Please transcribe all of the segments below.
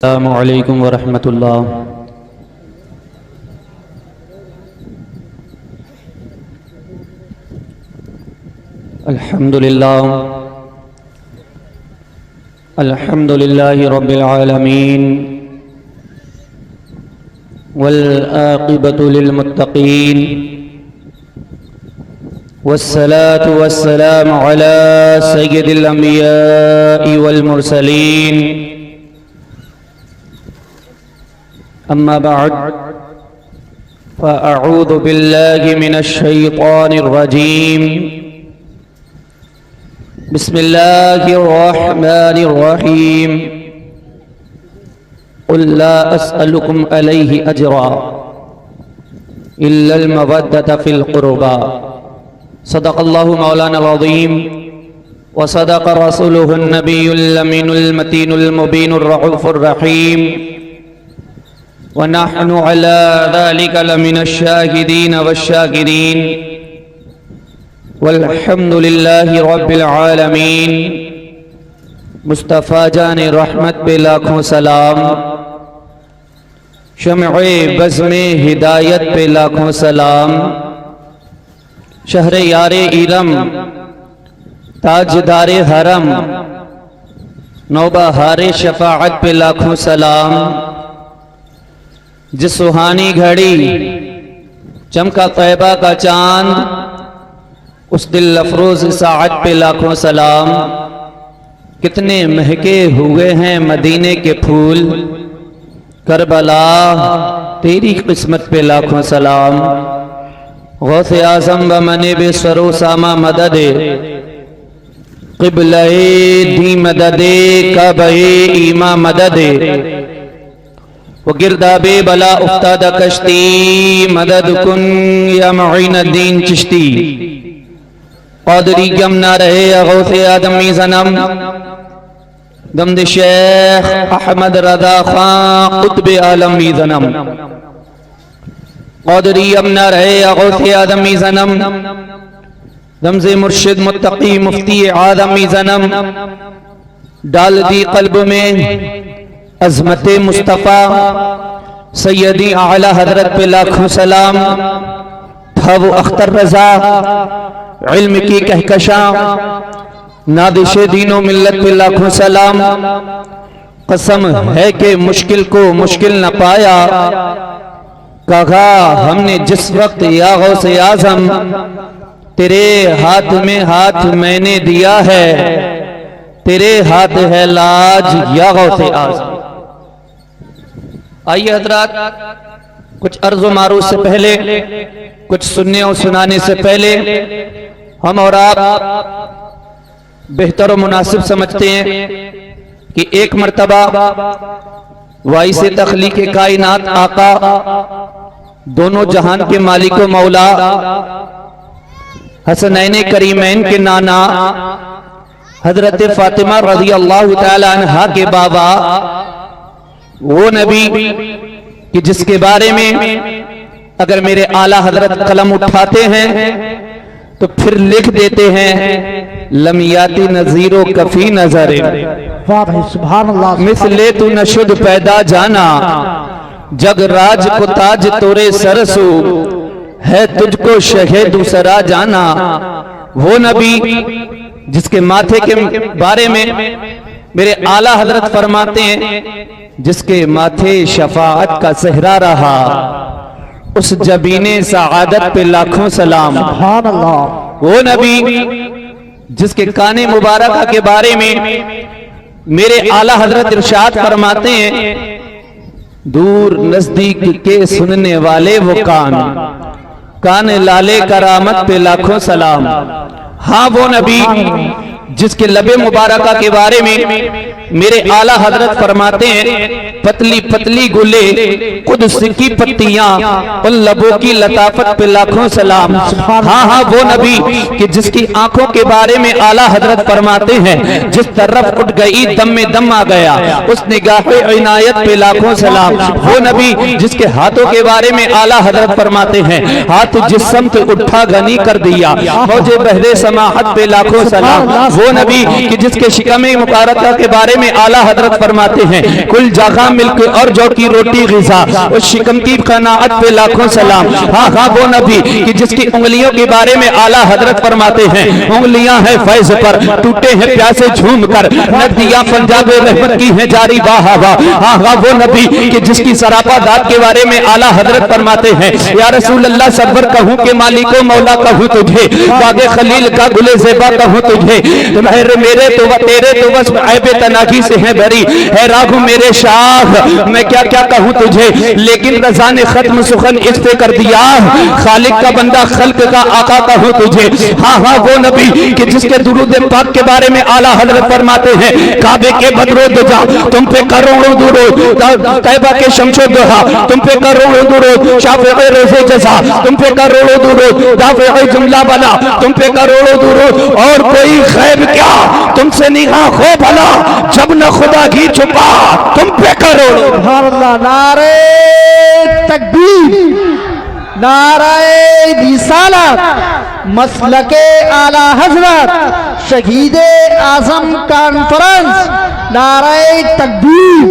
अस्सलामु अलैकुम वरहमतुल्लाह। अल्हम्दुलिल्लाह अल्हम्दुलिल्लाहि रब्बिल आलमीन वल आक़िबतु लिल मुत्तक़ीन वस्सलातु वस्सलामु अला सय्यिदिल अंबिया'i वल मुरसलीन अम्मा बअद फ़अऊज़ु बिल्लाहि मिनश शैतानिर रजीम बिस्मिल्लाहिर रहमानिर रहीम क़ुल ला अस्अलुकुम अलैहि अजरा इल्लल मवद्दता फ़िल क़ुरबा सदक़ल्लाहु मौलाना अज़ीम व सदक़ रसूलुहुन नबियुल अमीनुल मतीनुल मुबीनुर रऊफ़ुर रहीम व नहनु अला ज़ालिका लमिनश शाहिदीन वश्शाकिरीन वल्हम्दुलिल्लाहि रब्बिल आलमीन। मुस्तफ़ा जाने रहमत पे लाखों सलाम, शम्अ बज़्म हिदायत पे लाखों सलाम, शहर यारे इरम ताजदारे हरम नौबहारे शफाअत पे लाखों सलाम। जिस सुहानी घड़ी चमका तैबा का चांद, उस दिल अफरोज साअत पे लाखों सलाम। कितने महके हुए हैं मदीने के फूल, करबला तेरी किस्मत पे लाखों सलाम। गौसे आज़म व मनीब सरो सामा मददे क़िबले दी मददे काबे ईमा मददे वो गिरदाबे बला उफ्तादा कश्ती मदद कुन या मुईन दीन चिश्ती। क़ादरी यमना रहे गौसे आदमी सनम दमद शेख अहमद रज़ा खां क़ुत्ब आलमी सनम। क़ादरी यमना रहे गौसे आदमी सनम दमज़े मुर्शिद मुत्तकी मुफ्ती आदमी सनम। डाल दी क़ल्ब में अज़मत मुस्तफ़ा सैयदी आला हजरत पे लाखों सलाम। था वो अख्तर रज़ा इल्म की कहकशा, नादिशे दीनो मिल्लत पे लाखों सलाम। कसम है कि मुश्किल को मुश्किल न पाया, कहा हमने जिस वक्त या गौसे आज़म तेरे हाथ में हाथ मैंने दिया है, तेरे हाथ है लाज या गौसे आज़म। आइए हजरात, कुछ अर्ज़ो मारूफ से पहले, कुछ सुनने और सुनाने से पहले हम और आप बेहतर और मुनासिब समझते हैं कि एक मर्तबा वाइसे तख्लीक कायनात आका, दोनों जहान के मालिक व मौला, हसनैन करीमैन के नाना हजरत फातिमा रज़ी अल्लाह तआला अन्हा के बाबा, वो नबी कि जिसके बारे में अगर मेरे आला हजरत कलम उठाते हैं तो फिर लिख देते हैं लमियाती नज़ीरो कफी नजरे मिसले तू नशुद पैदा जाना, जग राज को ताज तोरे सरसो है तुझको शहे दूसरा जाना। वो नबी जिसके माथे के बारे में मेरे आला हजरत फरमाते हैं जिसके माथे शफाअत का सहरा रहा, उस जबीने सआदत पे लाखों सलाम। वो नबी जिसके काने मुबारका के बारे में मेरे आला हजरत इरशाद फरमाते हैं दूर नजदीक के सुनने वाले वो कान लाले करामत पे लाखों सलाम। हाँ, वो नबी जिसके लबे मुबारका के बारे में मेरे आला हजरत फरमाते हैं पतली पतली गुले कुद्स की पत्तियां, उन लबों की लताफत पे लाखों सलाम। हाँ, वो नबी कि जिसकी आंखों के बारे में आला हजरत फरमाते हैं जिस तरफ उठ गई दम में दम आ गया, उस निगाहे इनायत पे लाखों सलाम। वो नबी जिसके हाथों के बारे में आला हजरत फरमाते हैं हाथ जिस समत उठा गनी कर दिया, मौजे बहरे समाहत पे लाखों सलाम। वो नबी कि जिसके शिकम मुबारका के बारे में आला हजरत फरमाते हैं, कुल जगह मिल्क और जौ की रोटी ग़िज़ा, उस शिकम की क़नाअत पे लाखों सलाम। हाँ हाँ, वो नबी कि जिसकी उंगलियों के बारे में आला हजरत फरमाते हैं, उंगलियां हैं फैज़ पर, टूटे हैं प्यासे झूम कर, नदियां पंजाब रहमत की हैं जारी वाह वाह। हाँ हाँ, वो नबी कि जिसकी सरापा दात के बारे में आला हजरत फरमाते हैं, या रसूल अल्लाह सब्र कहूँ के मालिको मौला कहूँ तुझे, बागे खलील का गुले ज़ेबा कहूँ तुझे, मेरे तो तेरे तो बस ऐबे तनागी से है भरी है रागू मेरे शाह, मैं क्या क्या कहूँ तुझे, लेकिन रज़ा ने खत्म सुखन इस पे कर दिया, खालिक का बंदा खल्क का आका कहूँ तुझे। हाँ हाँ, वो नबी कि जिसके दुरूद पाक के बारे में आला हजरत फरमाते हैं, काबे के बदरो दुजा तुम पे करोड़ों दुरूद, तैबा के शमशो दुहा तुम पे करोड़ों दुरूद, शाफ़िई रोज़े जज़ा तुम पे करोड़ों दुरूद, दाफ़िई जुमला बना तुम पे करोड़ों दुरूद, और कोई खैब क्या तुमसे निगाह खो भला, जब न खुदा की छुपा तुम पे करोड़ों। सुभान अल्लाह। नारे तकबीर, नारे रिसालत, मसलके आला हजरत, शहीदे आजम कॉन्फ्रेंस, नारे तकबीर,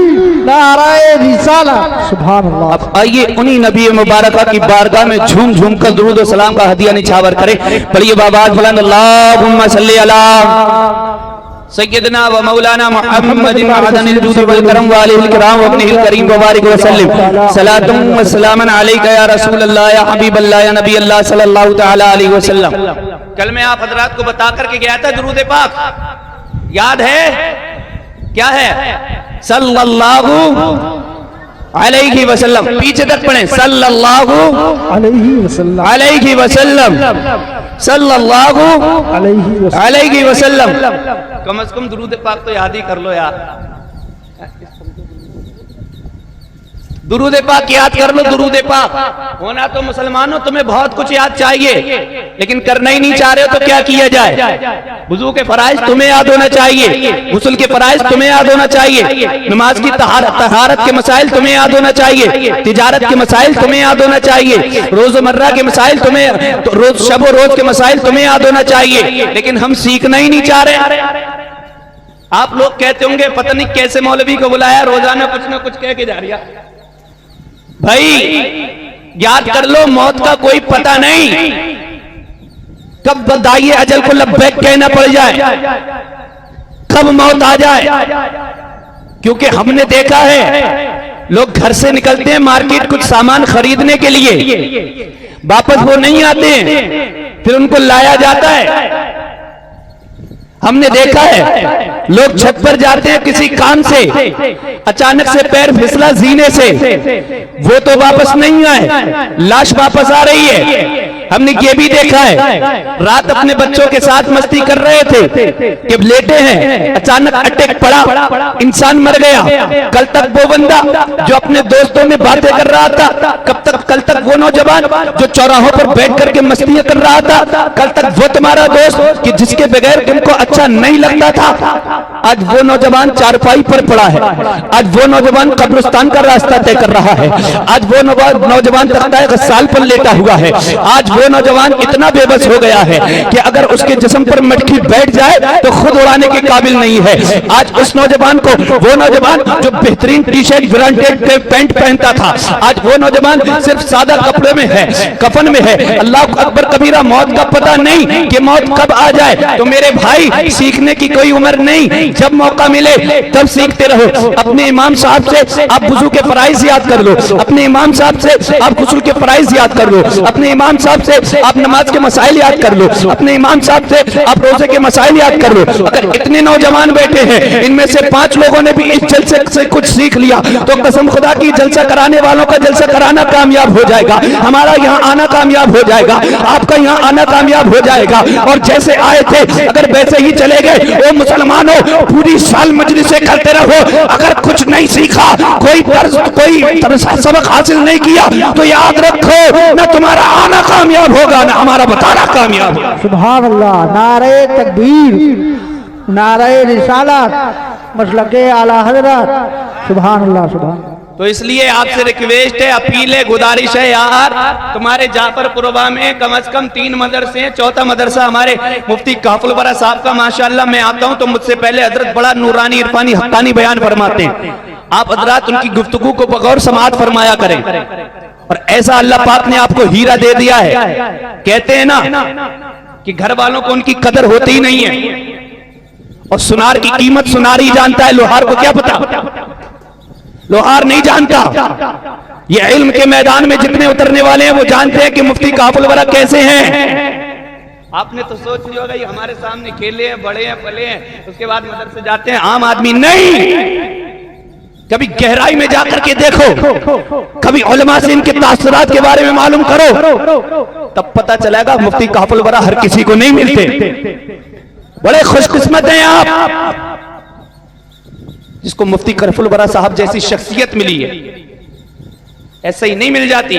नारे रिसालत। सुभान अल्लाह। अब आइए उन्हीं नबी मुबारका की बारगाह में झूम झूम कर दुरूद और सलाम का हदिया निछावर करें। पढ़िए बाबा बुलंद, अल्लाहुम्मा सल्ली अला सय्यदना व मौलाना मुहम्मदिन अदनिल जूद वल करम व आलिहिल किराम व इब्निहिल करीम व बारिक व सल्लिम सलातुम व सलामन अलैका या रसूल अल्लाह या हबीब अल्लाह या नबी अल्लाह सल्लल्लाहु तआला अलैहि वसल्लम। कल मैं आप हजरात को बता करके गया था दुरूद पाक, याद है क्या है? सल्लल्लाहु अलैहि वसल्लम, पीछे तक पढ़ें, सल्लल्लाहु अलैहि वसल्लम, सल्लल्लाहु अलैहि वसल्लम। कम से कम दुरूद पाक तो याद ही कर लो यार, दुरूद पाक याद कर लो। दुरूद पाक होना तो मुसलमानों तुम्हें बहुत कुछ याद चाहिए, लेकिन करना ही नहीं चाह रहे हो तो क्या किया जाए? वुजू के फराइज तुम्हें याद होना चाहिए, गुस्ल के फराइज तुम्हें याद होना चाहिए, नमाज की तहारत के मसाइल तुम्हें याद होना चाहिए, तिजारत के मसाइल तुम्हें याद होना चाहिए, रोजमर्रा के मसाइल तुम्हें, रोज शब रोज के मसाइल तुम्हें याद होना चाहिए, लेकिन हम सीखना ही नहीं चाह रहे। आप लोग कहते होंगे पता नहीं कैसे मौलवी को बुलाया, रोजाना कुछ ना कुछ कह के जा रहा। भाई याद कर लो, मौत का कोई पता नहीं, कब बदाइए अजल को लब्बैक कहना पड़ जाए, कब मौत आ जाए। क्योंकि हमने देखा है लोग घर से निकलते हैं मार्केट कुछ सामान खरीदने के लिए, वापस वो नहीं आते हैं, फिर उनको लाया जाता है। हमने देखा है लोग छत पर जाते हैं किसी काम से, अचानक से पैर फिसला जीने से, वो तो वापस नहीं आए, लाश वापस आ रही है। हमने ये भी देखा है रात अपने बच्चों के साथ मस्ती कर रहे थे कि लेटे हैं, अचानक अटैक पड़ा, इंसान मर गया। कल तक वो बंदा जो अपने दोस्तों में बातें कर रहा था, कल तक वो नौजवान जो चौराहों पर बैठ करके मस्तियां कर रहा था, कल तक वो तुम्हारा दोस्त कि जिसके बगैर तुमको अच्छा नहीं लगता था, आज वो नौजवान चारपाई पर पड़ा है, आज वो नौजवान कब्रिस्तान का रास्ता तय कर रहा है, आज वो नौजवान तख्ताए गस्साल पर लेटा हुआ है, आज वो नौजवान इतना बेबस हो गया है कि अगर उसके जिस्म पर मटकी बैठ जाए तो खुद उड़ाने के काबिल नहीं है। आज उस नौजवान को, वो नौजवान जो बेहतरीन टी शर्ट ब्रांडेड पैंट पहनता था, आज वो नौजवान सिर्फ सादा कपड़े में है, कफन में है। अल्लाह अकबर कबीरा, मौत का पता नहीं कि मौत कब आ जाए। तो मेरे भाई, सीखने की कोई उम्र नहीं, जब मौका मिले तब सीखते रहो। अपने इमाम साहब से आप वुजू के फराइज याद कर लो, अपने इमाम साहब से आप गुस्ल के फराइज याद कर लो, अपने इमाम साहब से आप नमाज के मसाइल याद कर लो, अपने इमाम साहब से आप रोजे के मसाइल याद कर लो। अगर इतने नौजवान बैठे हैं, इनमें से 5 लोगों ने भी इस जलसे से कुछ सीख लिया तो कसम खुदा की जलसा कराने वालों का जलसा कराना कामयाब हो जाएगा, हमारा यहाँ आना कामयाब हो जाएगा, आपका यहाँ आना कामयाब हो जाएगा। और जैसे आए थे अगर वैसे ही चले गए। वो मुसलमानों, पूरी साल मजलिसें करते रहो, अगर कुछ नहीं सीखा, कोई सबक हासिल नहीं किया तो याद रखो ना तुम्हारा आना कामयाब होगा ना हमारा बताना कामयाब होगा। सुभान अल्लाह। नारे तकबीर, नारे रिसालत, मसलके आला हजरत। सुभान अल्लाह, सुभान। तो इसलिए आपसे रिक्वेस्ट है, अपील है, गुजारिश है यार, तुम्हारे जाफरपुरवा में कम से कम 3 मदरसे हैं। चौथा मदरसा हमारे मुफ्ती काफुल बरा साहब का, माशाअल्लाह मैं आता हूं तो मुझसे पहले हजरत बड़ा नूरानी इरफानी हक्कानी बयान फरमाते हैं। आप हजरात उनकी गुफ्तगू को बगौर समाअत फरमाया करें। और ऐसा अल्लाह पाक ने आपको हीरा दे दिया है, कहते हैं ना कि घर वालों को उनकी कदर होती ही नहीं है, और सुनार की कीमत सुनार ही जानता है, लोहार को क्या पता, लोहार नहीं जानता। ये इल्म के मैदान में जितने उतरने वाले हैं वो जानते हैं कि मुफ्ती काफुल वरा कैसे हैं। आपने तो सोच लिया होगा ये हमारे सामने खेले हैं, बड़े हैं, पले हैं, उसके बाद मदरसे जाते हैं, आम आदमी नहीं। कभी गहराई में जाकर के देखो, कभी उलमा से इनके तासुरात के बारे में मालूम करो, तब पता चलेगा मुफ्ती काफुल वरा हर किसी को नहीं मिलते। बड़े खुशकिस्मत हैं आप जिसको मुफ्ती काफुल वरा साहब जैसी शख्सियत मिली है, ऐसे ही नहीं मिल जाती।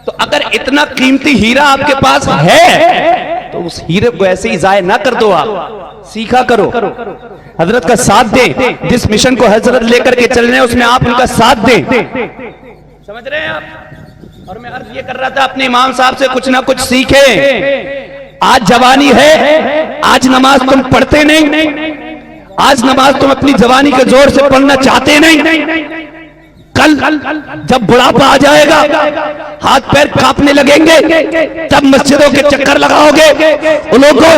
तो अगर इतना कीमती हीरा आपके पास है तो उस हीरे को ऐसे ही जाया ना कर दो, आप सीखा करो, हजरत का साथ दें। जिस मिशन को हजरत लेकर के चल रहे हैं उसमें आप उनका साथ दें, समझ रहे हैं आप। और मैं अर्ज ये कर रहा था अपने इमाम साहब से कुछ ना कुछ सीखे। आज जवानी है, आज नमाज तुम पढ़ते नहीं, आज नमाज तुम अपनी जवानी के जोर से पढ़ना चाहते नहीं, कल जब बुढ़ापा आ जाएगा, हाथ पैर कांपने लगेंगे, तब मस्जिदों के चक्कर लगाओगे। लोगों,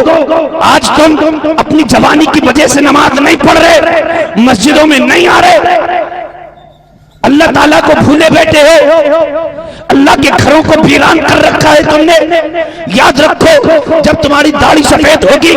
आज तुम अपनी जवानी की वजह से नमाज नहीं पढ़ रहे, मस्जिदों में नहीं आ रहे, अल्लाह ताला को भूले बैठे हो, अल्लाह के घरों को वीरान कर रखा है तुमने। याद रखो, जब तुम्हारी दाढ़ी सफेद होगी,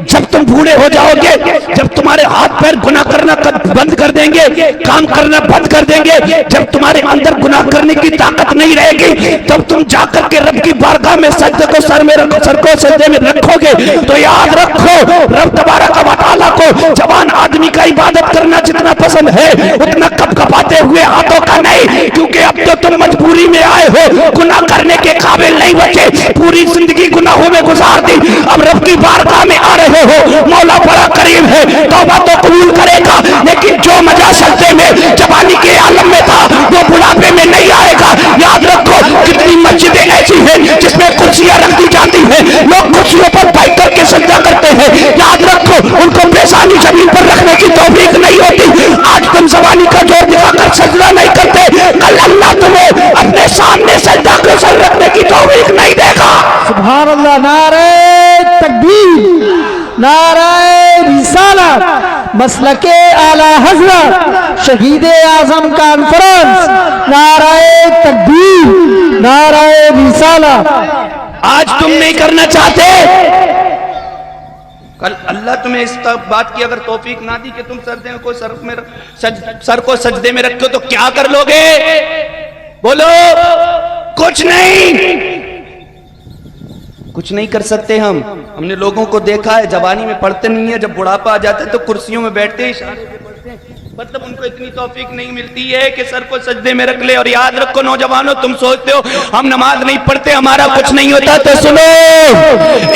जब तुम बूढ़े हो जाओगे, जब तुम्हारे हाथ पैर गुनाह करना बंद कर देंगे, काम करना बंद कर देंगे, जब तुम्हारे अंदर गुनाह करने की ताकत नहीं रहेगी, तब तुम जाकर के रब की बारगाह में सजदे को सर को सजदे में रखोगे। तो याद रखो, रब तबारक व तआला को जवान आदमी का इबादत करना जितना पसंद है, उतना कपकपाते हुए हाथों का नहीं, क्योंकि अब तो तुम मजबूरी में आए हो, गुनाह करने के काबिल नहीं बचे, पूरी जिंदगी गुनाहों में गुजार दी, अब रब की बारगाह में आ रहे हो, मौला बड़ा करीब है, तौबा तो कबूल करेगा, लेकिन जो मजा सजदे में जवानी के आलम में था वो बुढ़ापे में नहीं आएगा। याद रखो, कितनी मस्जिदें ऐसी हैं जिसमें कुर्सियां रख दी जाती हैं, लोग कुर्सियों पर बैठ करके सजदा करते हैं, याद रखो उनको पेशानी जमीन पर रखने की तौफीक नहीं होती। आज तुम जवानी का जोर दिखाकर सजदा नहीं करते, कल अल्लाह तुम्हें अपने सामने सजदा को सर रखने की तौफीक नहीं देगा। सुभान अल्लाह, नारे तकबीर, नारे रिसालत, मसलके आला हजरत शहीदे आजम कॉन्फ्रेंस, नारे तकबीर, नारे रिसालत। आज तुम नहीं करना चाहते, कल अल्लाह तुम्हें इस बात की अगर तौफीक ना दी कि तुम सर को सजदे में रखो तो क्या कर लोगे? बोलो, कुछ नहीं कर सकते हम। हमने लोगों को देखा है, जवानी में पढ़ते नहीं है, जब बुढ़ापा आ जाता है तो कुर्सियों में बैठते हैं, इशारे पे पढ़ते हैं, मतलब उनको इतनी तौफीक नहीं मिलती है कि सर को सजदे में रख ले। और याद रखो नौजवानों, तुम सोचते हो हम नमाज नहीं पढ़ते, हमारा कुछ नहीं होता, तो सुनो,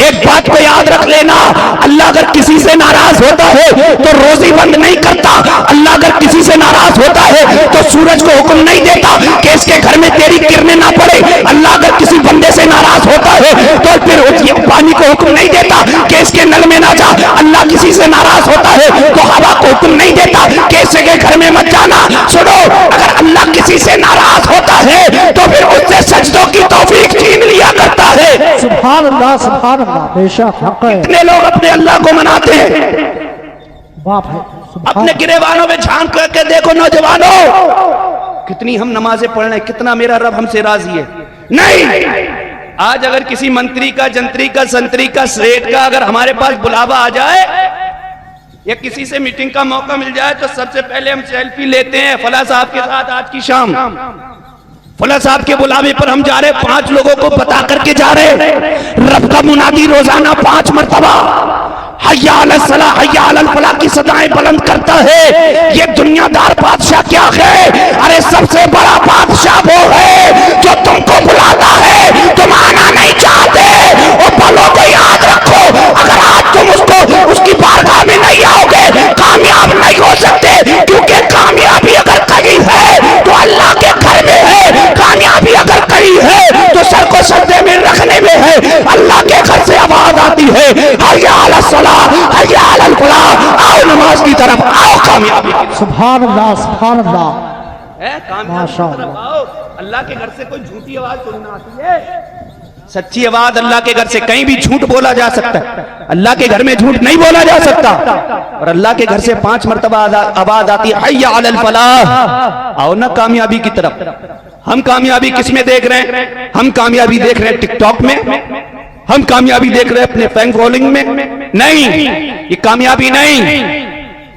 एक बात को याद रख लेना, अल्लाह अगर किसी से नाराज होता है तो रोजी बंद नहीं करता। अल्लाह अगर किसी से नाराज होता है तो सूरज को हुक्म नहीं देता कि इसके घर में तेरी किरणें ना पड़े। अल्लाह अगर किसी बंदे से नाराज होता है तो फिर पानी को हुक्म नहीं देता कि इसके नल में ना जा। अल्लाह किसी से नाराज होता है तो हवा को हुक्म नहीं देता कि इसके घर में मत जाना। सुनो, अगर अल्लाह किसी से नाराज होता है तो फिर उससे सजदों की तौफीक छीन लिया करता है। सुभान अल्लाह, सुभान अल्लाह, बेशक हक है। कितने लोग अपने अल्लाह को मनाते हैं, बाप है, अपने गिरेबानों में झांक करके देखो नौजवानों, कितनी हम नमाजें पढ़ रहे हैं, कितना मेरा रब हमसे राजी है। नहीं, आज अगर किसी मंत्री का, जंत्री का, संतरी का, सेठ का अगर हमारे पास बुलावा आ जाए या किसी से मीटिंग का मौका मिल जाए तो सबसे पहले हम सेल्फी लेते हैं फला साहब के साथ, आज की शाम फला साहब के बुलावे पर हम जा रहे, 5 लोगों को बता करके जा रहे। रब का मुनादी रोजाना 5 मरतबा हय्या अलल सलाह हय्या अलल फलाह की सदाएं बुलंद करता है। ये दुनियादार बादशाह क्या है? अरे सबसे बड़ा बादशाह वो है जो तुमको बुलाता है, तुम आना नहीं चाहते। और पलों को याद रखो, अगर आज तुम उसकी बारगाह में नहीं आओगे, कामयाब नहीं हो सकते, क्योंकि कामयाबी अगर कहीं है तो सुभान अल्लाह सुभान अल्लाह। है कामयाब माशाअल्लाह। आओ, अल्लाह के घर से कोई झूठी आवाज सुनना आती है? सच्ची आवाज अल्लाह के घर से कहीं भी झूठ बोला जा सकता है, अल्लाह के घर में झूठ नहीं बोला जा सकता। और अल्लाह के घर से 5 मरतबा आवाज आती है, हय्या अलल फलाह, आओ ना कामयाबी की तरफ। हम कामयाबी किस में देख रहे हैं? हम कामयाबी देख रहे हैं टिकटॉक में, हम कामयाबी देख रहे हैं अपने फैन फॉलोइंग में? नहीं, ये कामयाबी नहीं।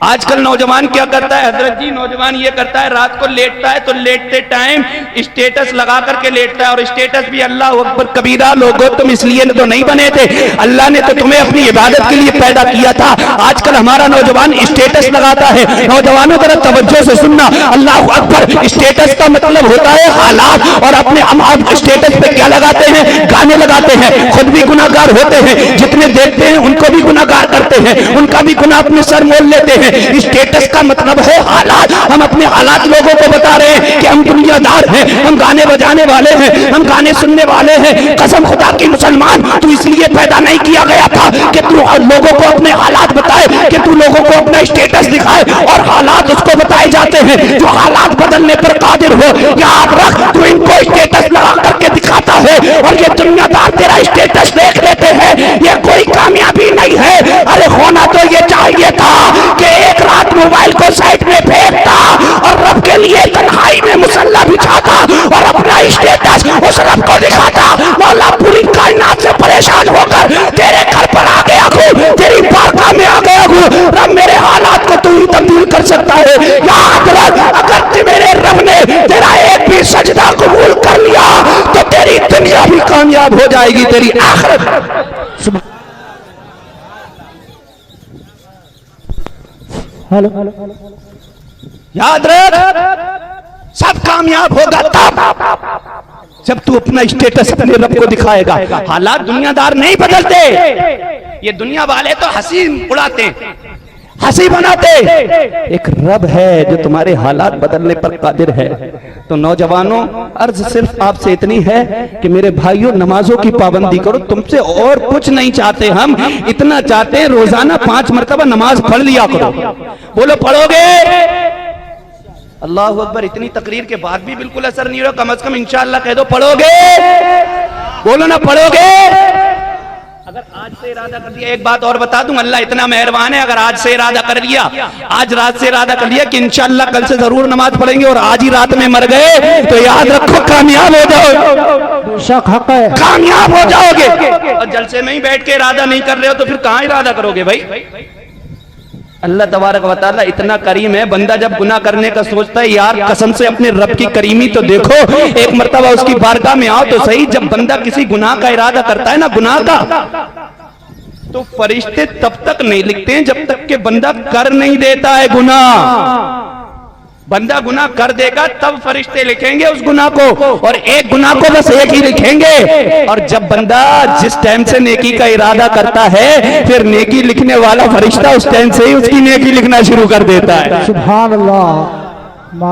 आजकल नौजवान क्या करता है हजरत जी, नौजवान ये करता है रात को लेटता है तो लेटते टाइम स्टेटस लगा करके लेटता है, और स्टेटस भी अल्लाह अकबर कबीरा। लोगों तुम इसलिए तो नहीं बने थे, अल्लाह ने तो तुम्हें अपनी इबादत के लिए पैदा किया था। आजकल हमारा नौजवान स्टेटस लगाता है। नौजवानों तरफ तवज्जो से सुनना, अल्लाह अकबर, स्टेटस का मतलब होता है हालात, और अपने आप स्टेटस पे क्या लगाते हैं? गाने लगाते हैं। खुद भी गुनाहगार होते हैं, जितने देखते हैं उनको भी गुनाहगार करते हैं, उनका भी गुनाह अपने सर मोल लेते हैं। स्टेटस का मतलब है हालात। हम अपने हालात लोगों को बता रहे हैं कि हम दुनियादार हैं, हम गाने बजाने वाले हैं, हम गाने सुनने वाले हैं। कसम खुदा की मुसलमान, तू इसलिए पैदा नहीं किया गया था कि तू लोगों को अपने हालात बताए, कि तू लोगों को अपना स्टेटस दिखाए, और हालात उसको बताए जाते हैं जो हालात बदलने पर कादिर हो। याद रख, तू इनको स्टेटस लगा करके दिखाता है और ये दुनियादार तेरा स्टेटस देख लेते हैं। ये कोई कामयाबी नहीं है। अरे होना तो ये चाहिए था कि एक रात मोबाइल को साइड में फेंकता और रब के लिए तन्हाई में मुसल्ला बिछाता और अपना स्टेटस उस रब को दिखाता। मौला पूरी कायनात से परेशान होकर तेरे घर पर आ गया हूँ, तेरी बारगाह में आ गया हूँ। रब, मेरे हालात को तू ही तब्दील कर सकता है। याद रख, अगर मेरे रब ने तेरा एक भी सजदा कबूल कर लिया तो तेरी दुनिया भी कामयाब हो जाएगी, तेरी आखिरत। हेलो, याद रख, सब कामयाब होगा तब जब तू अपना स्टेटस अपने रब को दिखाएगा। हालात दुनियादार नहीं बदलते, ये दुनिया वाले तो हंसी उड़ाते, हंसी बनाते। एक रब है जो तुम्हारे हालात बदलने पर कादिर है। तो नौजवानों, अर्ज सिर्फ आपसे इतनी है कि मेरे भाइयों, नमाजों की पाबंदी करो। तुमसे और कुछ नहीं चाहते हम, इतना चाहते हैं रोजाना 5 मरतबा नमाज पढ़ लिया करो। बोलो पढ़ोगे? अल्लाह अकबर। इतनी तकरीर के बाद भी बिल्कुल असर नहीं हो रहा, कम से कम इंशाअल्लाह कह दो पढ़ोगे। बोलो ना पढ़ोगे। अगर आज से इरादा कर लिया, एक बात और बता दूं, अल्लाह इतना मेहरबान है, अगर आज से इरादा कर लिया, आज रात से इरादा कर लिया कि इंशाअल्लाह कल से जरूर नमाज पढ़ेंगे, और आज ही रात में मर गए, तो याद रखो कामयाब हो जाओगे, शक हक है, कामयाब हो जाओगे। और जलसे में ही बैठ के इरादा नहीं कर रहे हो तो फिर कहां इरादा करोगे भाई? अल्लाह तबारक व तआला इतना करीम है, बंदा जब गुनाह करने का सोचता है, यार कसम से अपने रब की करीमी तो देखो। एक मर्तबा उसकी बारगाह में आओ तो सही, जब बंदा किसी गुनाह का इरादा करता है ना, गुनाह का, तो फरिश्ते तब तक नहीं लिखते हैं जब तक कि बंदा कर नहीं देता है गुनाह। बंदा गुनाह कर देगा तब फरिश्ते लिखेंगे उस गुनाह को, और एक गुनाह को बस एक ही लिखेंगे। और जब बंदा जिस टाइम से नेकी का इरादा करता है, फिर नेकी लिखने वाला फरिश्ता उस टाइम से ही उसकी नेकी लिखना शुरू कर देता है। सुभान अल्लाह,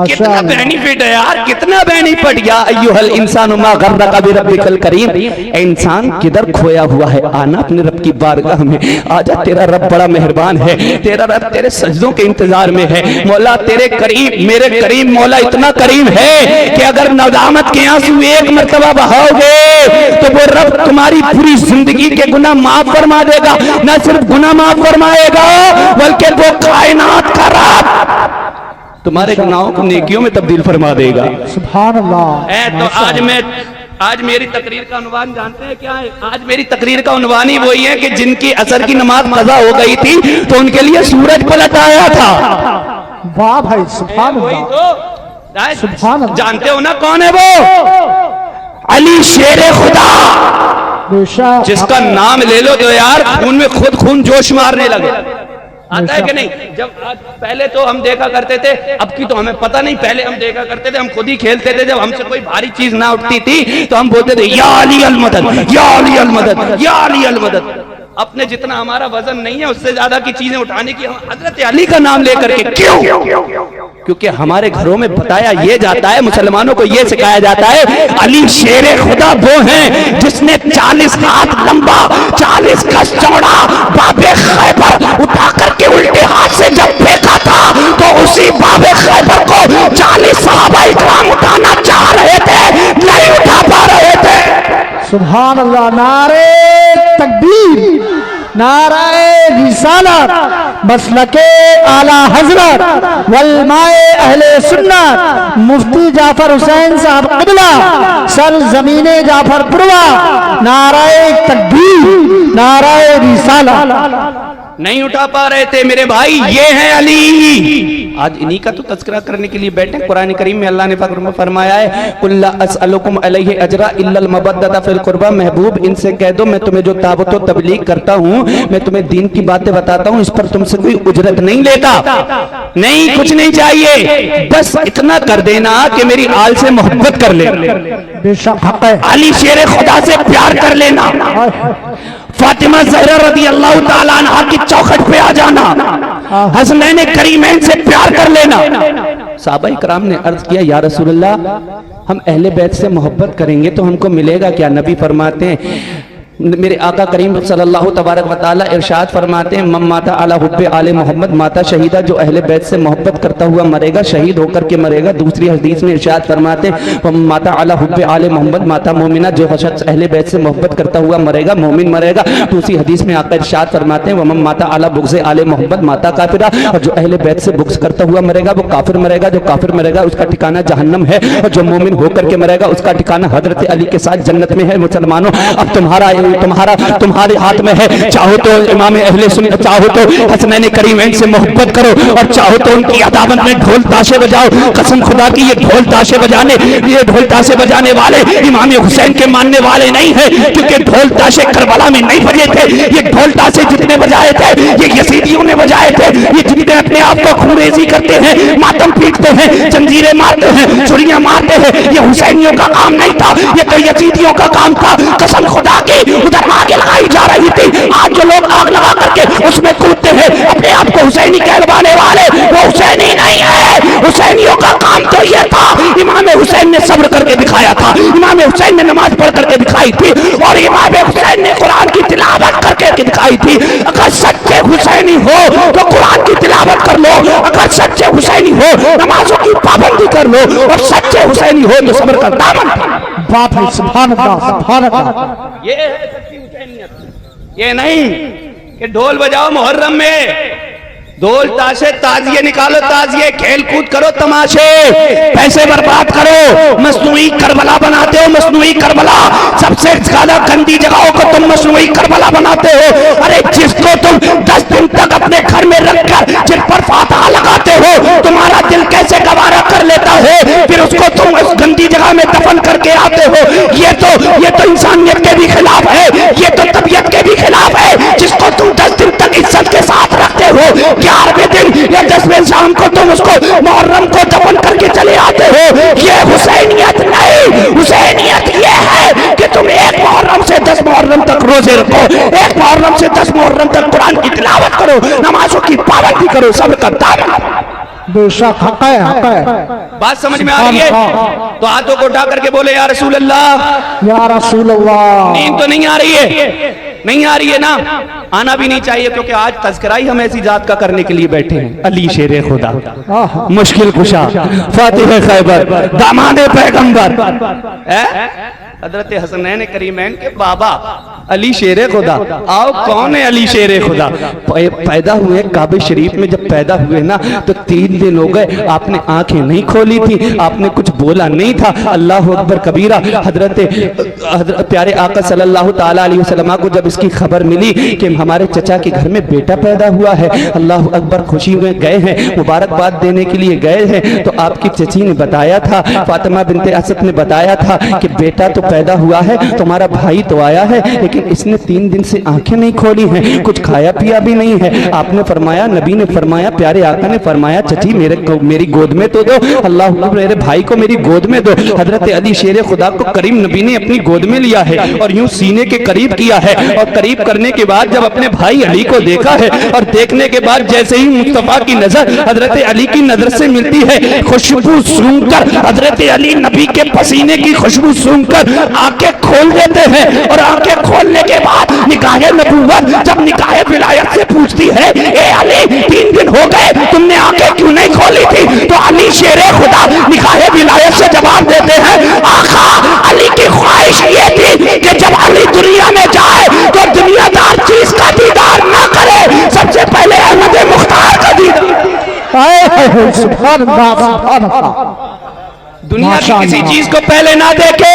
कितना बेनिफिट है यार, कितना बेनिफिट। या अय्युहल इंसानु मा गर्रका बिरब्बिकल करीम, इंसान किधर खोया हुआ है, आना अपने रब की बारगाह में, आजा, तेरा रब बड़ा मेहरबान है, तेरा रब तेरे सजदों के इंतजार में है। मौला तेरे करीम, मेरे करीम मौला इतना करीम है कि अगर नदामत के आंसू एक मर्तबा बहाओगे तो वो रब तुम्हारी पूरी जिंदगी के गुनाह माफ फरमा देगा। न सिर्फ गुनाह माफ फरमाएगा, बल्कि वो कायनात का रब तुम्हारे गुनाहों को नेकियों में तब्दील फरमा देगा। सुभान अल्लाह। तो आज मेरी तकरीर का उन्वान जानते हैं क्या है? आज मेरी तकरीर का उन्वान ही वही है कि जिनकी असर की नमाज कज़ा हो गई थी तो उनके लिए सूरज पलट आया था। वाह भाई, सुभान अल्लाह, सुभान अल्लाह। जानते हो ना कौन है वो? अली शेरे खुदा, जिसका नाम ले लो तो यार खून में खुद खून जोश मारने लगे। आता है कि नहीं? जब पहले तो हम देखा करते थे, अब की तो हमें पता नहीं, पहले हम देखा करते थे, हम खुद ही खेलते थे। जब हमसे कोई भारी चीज ना उठती थी तो हम बोलते थे या अली अल मदद, या अली अल मदद, या अली अल मदद। अपने जितना हमारा वजन नहीं है उससे ज्यादा की चीजें उठाने की हम हजरत अली का नाम लेकर के क्यों? क्योंकि हमारे घरों में बताया ये जाता है, मुसलमानों को ये सिखाया जाता है, अली शेरे खुदा वो हैं जिसने 40 हाथ लंबा 40 गज चौड़ा बाबे खैबर उठा करके उल्टे हाथ से जब फेंका था तो उसी सुभान अल्लाह। नारे तकबीर, नारे रिसालत, मसलके आला हजरत वलमाए अहले सुन्नत मुफ्ती जाफर हुसैन साहब क़िबला सर ज़मीने जाफर पुरवा। नारे तकबीर, नारे रिसालत। नहीं उठा पा रहे थे मेरे भाई, ये हैं अली। आज इन्हीं का तो तज़किरा करने के लिए बैठे। कुरान करीम में अल्लाह ने फरमाया है कुल्ला अस्अलुकुम अलैहि अजरा इल्लल मबद्दता फिल कुर्बा। महबूब इनसे कह दो मैं तुम्हें जो दावत व तबलीग करता हूँ, मैं तुम्हें दीन की बातें बताता हूँ, इस पर तुमसे कोई उजरत नहीं लेता, नहीं कुछ नहीं चाहिए, बस इतना कर देना कि मेरी आल से मोहब्बत कर ले, बेशक हक है। अली शेर खुदा से प्यार कर लेना, फातिमा ज़हरा रज़ी अल्लाह ताला अन्हा की चौखट पे आ जाना, हसनैन करीमैन से प्यार कर लेना। साहबा इकराम ने अर्ज किया या रसूलल्लाह, हम अहले बैत से मोहब्बत करेंगे तो हमको मिलेगा क्या? नबी फरमाते हैं, मेरे आका करीम सल्लल्लाहु तबारक व तआला इरशाद फरमाते हैं मम माता अला हुब्बे आले मोहम्मद माता शहीदा। जो अहले बैत से मोहब्बत करता हुआ मरेगा शहीद होकर के मरेगा। दूसरी हदीस में इरशाद फरमाते हैं मम माता अला हुब्बे आले मोहम्मद माता मोमिना। जो शख्स अहले बैत से मोहब्बत करता हुआ मरेगा मोमिन मरेगा। दूसरी हदीस में आका इरशाद फरमाते हैं वमम माता अला बुग़्ज़े आले मोहम्मद माता काफिरा। और जो अहले बैत से बुग़्ज़ करता हुआ मरेगा वो काफिर मरेगा। जो काफिर मरेगा उसका ठिकाना जहन्नम है, और जो मोमिन होकर के मरेगा उसका ठिकाना हजरत अली के साथ जन्नत में है। मुसलमानों, अब तुम्हारे हाथ में है, चाहो तो इमाम अहले सुन्नत, चाहो तो हसनैन करीमैन से मोहब्बत करो, और चाहो तो उनकी अदावत में ढोल ताशे बजाओ। कसम खुदा की ये ढोल ताशे बजाने वाले इमाम हुसैन के मानने वाले नहीं है, क्योंकि ढोल ताशे करबला में नहीं बजे थे। ये ढोल ताशे जितने बजाए थे ये यजीदियों ने बजाए थे। ये जितने अपने आप को खूनरेजी करते हैं, मातम पीटते हैं, जंजीरें मारते हैं, छुरियां मारते हैं, ये हुसैनियों का काम नहीं था, ये तो यजीदियों का काम था। कसम खुदा की उधर आग लगाई जा रही थी, आज जो लोग आग लगा करके उसमें कूदते हैं अपने आप को हुसैनी कहलवाने वाले, वो हुसैनी नहीं है। हुसैनियों का काम तो ये था, इमाम हुसैन ने सब्र करके दिखाया था, इमाम हुसैन ने नमाज पढ़ करके दिखाई थी, और इमाम हुसैन ने कुरान की तिलावत करके दिखाई थी। अगर सच्चे हुसैनी हो तो कुरान की तिलावत कर लो, अगर सच्चे हुसैनी हो नमाजों की पाबंदी कर लो, और सच्चे हुसैनी हो तो सब्र का दामन। बात है, सुभान अल्लाह, सुभान अल्लाह। ये है सच्ची हुसैनियत, ये नहीं कि ढोल बजाओ मुहर्रम में, ढोल ताशे ताजिए निकालो, ताजिए खेल कूद करो, तमाशे पैसे बर्बाद करो, मसनूई करबला बनाते हो, मसनूई करबला। सबसे ज्यादा गंदी जगहों को तुम मसनूई करबला बनाते हो। अरे जिसको तुम 10 दिन तक अपने घर में रखकर जिन पर फातहा लगाते हो, तुम्हारा दिल कैसे गवारा कर लेता है, फिर उसको तुम उस गंदी जगह में दफन करके आते हो। ये तो इंसानियत के भी खिलाफ है, ये तो तबीयत के भी खिलाफ है। जिसको तुम 10 दिन तक इज्जत के साथ रखते हो, 11वें दिन या 10वें शाम को तुम उसको मुहर्रम को दफन करके चले आते हो। ये हुसैनियत नहीं, हुसैनियत ये है कि तुम 1 मुहर्रम से 10 मुहर्रम तक रोजे रखो, 1 मुहर्रम से 10 मुहर्रम तक कुरान की तिलावत करो, नमाजों की पाबंदी करो, सब करता है। बेशक हक है, हक है। बात समझ में आ रही है? तो हाथों को उठा करके बोले या रसूल अल्लाह, या रसूल अल्लाह। नींद तो नहीं आ रही है, नहीं आ रही है ना, आना भी नहीं चाहिए, क्योंकि आज तज़किरा ही हम ऐसी जात का करने के लिए बैठे हैं। अली शेर खुदा, मुश्किल कुशा, फातिह खैबर, दामाद पैगंबर, हजरत हसनैन करीमैन के बाबा अली शेर खुदा। आओ कौन है अली शेर खुदा? पैदा हुए काबे शरीफ में, जब पैदा हुए ना तो 3 दिन हो गए, आपने आंखें नहीं खोली थी, आपने कुछ बोला नहीं था। अल्लाह अकबर कबीरा। हजरत प्यारे आका सल्लल्लाहु ताला अलैहि वसल्लम को जब इसकी खबर मिली कि हमारे चचा के घर में बेटा पैदा हुआ है, अल्लाह अकबर खुशी में गए हैं, मुबारकबाद देने के लिए गए हैं, तो आपकी चची ने बताया था, फातिमा बिनते असद ने बताया था कि बेटा तो पैदा हुआ है, तुम्हारा भाई तो आया है, लेकिन इसने 3 दिन से आंखें नहीं खोली हैं, कुछ खाया पिया भी नहीं है। आपने फरमाया, नबी ने फरमाया, प्यारे आका ने फरमाया, चची मेरी गोद में तो दो, अल्लाह मेरे भाई को मेरी गोद में दो। हजरत अली शेर खुदा को करीम नबी ने अपनी गोद में लिया है और यूं सीने के करीब किया है, और करीब करने के बाद जब अपने भाई अली को देखा है, और देखने के बाद जैसे ही मुस्तफा की नजर हजरत अली की नजर से मिलती है, खुशबू सूंघकर हजरत अली नबी के पसीने की खुशबू सूंघकर आंखें खोल देते हैं, और आंखें खोलने के बाद निकाहे नबूवत जब निकाहे विलायत से पूछती है, ए अली 3 दिन हो गए तुमने आंखें क्यों नहीं खोली थी? तो अली शेरे खुदा निकाहे विलायत से जवाब देते हैं, आका अली की ख्वाहिश ये थी कि जब है सुभान अल्लाह सुभान अल्लाह। दुनिया की किसी चीज को पहले ना देखे,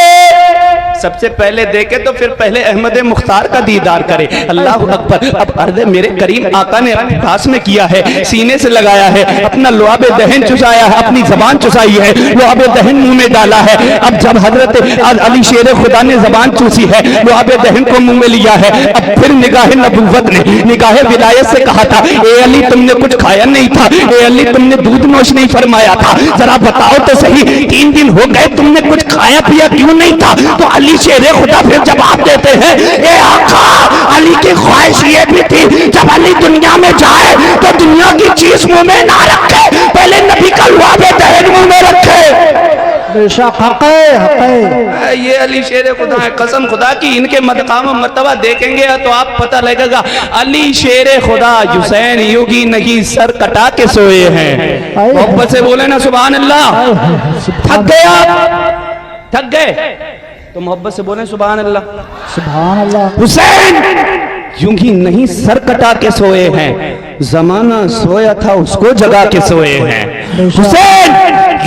सबसे पहले देखे तो फिर पहले अहमद मुख्तार का दीदार करे। अल्लाह अकबर। अब अर्ज़ मेरे करीम आका ने अपने पास में किया है, सीने से लगाया है, अपना लुआब दहन चुसाया है, अपनी जबान चुसाई है, लुआब दहन मुंह में डाला है। अब जब हजरत अली शेर खुदा ने जबान चूसी है, लुआब दहन को मुंह में लिया है, अब फिर निगाह नबुव्वत ने, निगाह विलायत से कहा था, ए अली तुमने कुछ खाया नहीं था, ए अली तुमने दूध नोश नहीं फरमाया था, जरा बताओ तो सही 3 दिन हो गए तुमने कुछ खाया पिया क्यों नहीं था? तो अली शेरे खुदा फिर जवाब देते हैं, ए आका, अली की ख्वाहिश ये भी थी जब अली दुनिया में जाए तो दुनिया की चीज मुंह में ना रखे, पहले नबी का लुआब दहन मुंह में रखे। बेशक हक है। ये अली शेर खुदा है, कसम खुदा की इनके मकाम मर्तबा देखेंगे तो आप पता लगेगा। अली शेर खुदा, हुसैन योगी नहीं सर कटा के सोए हैं। मोहब्बत से बोले ना सुभान अल्लाह। थक गए आप, थक गए तो मोहब्बत से बोले सुभान अल्लाह सुभान अल्लाह। हुसैन यूं ही नहीं सर कटा के सोए हैं, जमाना सोया था उसको जगा के सोए हैं। हुसैन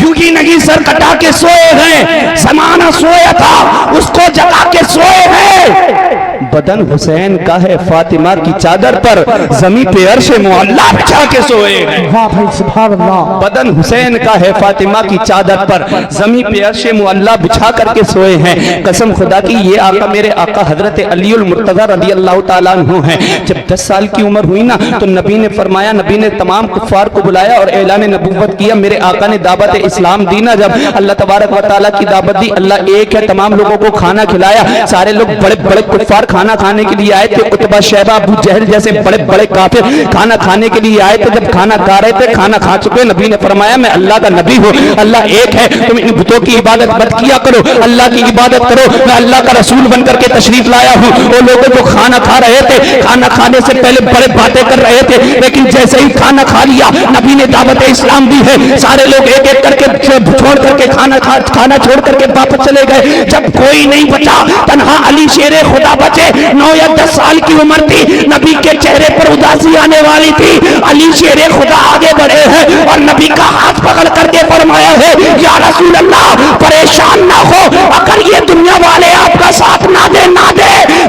यूं ही नहीं सर कटा के सोए हैं, जमाना सोया था उसको जगा के सोए हैं। बदन हुसैन का है फातिमा की चादर पर, जमी पे अर्श मुअल्ला बिछा के सोए हैं। वाह भाई सुभान अल्लाह। बदन हुसैन का है फातिमा की चादर पर, जमी पे अर्श मुअल्ला बिछा करके सोए हैं। कसम खुदा की ये आका मेरे आका हजरत अलीउल मुर्तज़ा रज़ी अल्लाह तआला अन्हु हैं। जब 10 साल की उम्र हुई ना तो नबी ने फरमाया, नबी ने तमाम कुफ्फार को बुलाया और ऐलान नबुव्वत किया। मेरे आका ने दावत इस्लाम दी ना, जब अल्लाह तबारक व तआला की दावत दी, अल्लाह एक है, तमाम लोगों को खाना खिलाया। सारे लोग बड़े बड़े कुफ्फार खाना खाने के लिए आए थे, उतबा शैबा अबू जहल जैसे बड़े बड़े काफिर खाना खाने के लिए आए थे। जब खाना खा रहे थे, खाना खा चुके, नबी ने फरमाया मैं अल्लाह का नबी हूँ, अल्लाह एक है, तुम इन बुतों की इबादत मत किया करो, अल्लाह की इबादत करो, मैं अल्लाह का रसूल बनकर के तशरीफ लाया हूँ। वो लोगों को खाना खा रहे थे, खाना खाने से पहले बड़े बातें कर रहे थे, लेकिन जैसे ही खाना खा लिया नबी ने दावत इस्लाम दी है, सारे लोग एक एक करके छोड़ करके खाना छोड़ करके वापस चले गए। जब कोई नहीं बचा, तन्हा अली शेरे खुदा बचे। 9 या 10 साल की उम्र थी, नबी के चेहरे पर उदासी आने वाली थी। अली शेरे खुदा आगे बढ़े हैं और नबी का हाथ पकड़ करके फरमाया है, या रसूल अल्लाह परेशान ना हो, अगर ये दुनिया वाले आपका साथ ना दे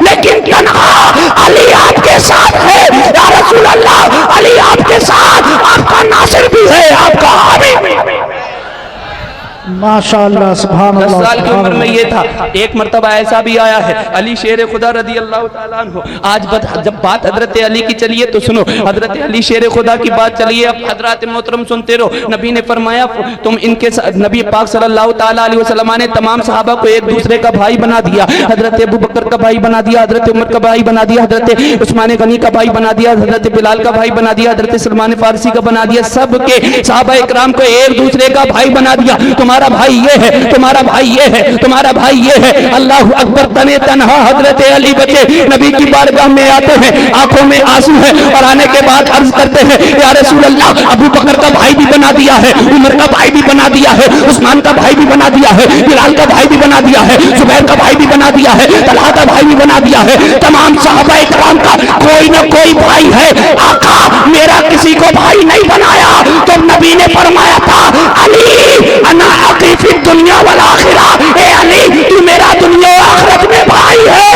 लेकिन तन्हा अली आपके साथ है। या रसूल अल्लाह अली आपके साथ, आपका नासिर भी है, आपका हामी भी है। माशाअल्लाह सुभान 10 अल्लाह। साल की उम्र में ये था। एक मर्तबा ऐसा भी आया है, अली शेर खुदा रदी अल्लाह तआला अन्हु। आज जब बात हजरत अली की चलिए तो सुनो, हजरत अली शेर खुदा की बात चलिए, अब हजरत मोहतरम सुनते रहो। नबी ने फरमाया तुम इनके नबी पाक सल्लल्लाहु तआला अलैहि वसल्लम ने तमाम सहाबा को एक दूसरे का भाई बना दिया। हजरत अबू बकर का भाई बना दिया, हजरत उमर का भाई बना दिया, हजरत उस्मान गनी का भाई बना दिया, हजरत बिलाल का भाई बना दिया, हजरत सलमान फारसी का बना दिया। सबके सहाबा इकराम को एक दूसरे का भाई बना दिया। तुम्हारा भाई ये है, तुम्हारा भाई ये है, तुम्हारा भाई ये है। अल्लाह अकबर। तने तनहा हजरत अली बचे नबी की बारगाह में आते हैं, आंखों में आंसू है और आने के बाद अर्ज करते हैं, या रसूल अल्लाह अबू बकर का भाई भी बना दिया है, उमर का भाई भी बना दिया है, उस्मान का भाई भी बना दिया है, बिलाल का भाई भी बना दिया है, जुबैर का भाई भी बना दिया है, तलहा का भाई भी बना दिया है। तमाम सहाबा इकराम का कोई ना कोई भाई है। आका मेरा किसी को भाई नहीं बनाया। तो नबी ने फरमाया था, अली अना अकीफी दुनिया वाला आखिरा, ए अली तू मेरा दुनिया आखिरत में भाई है।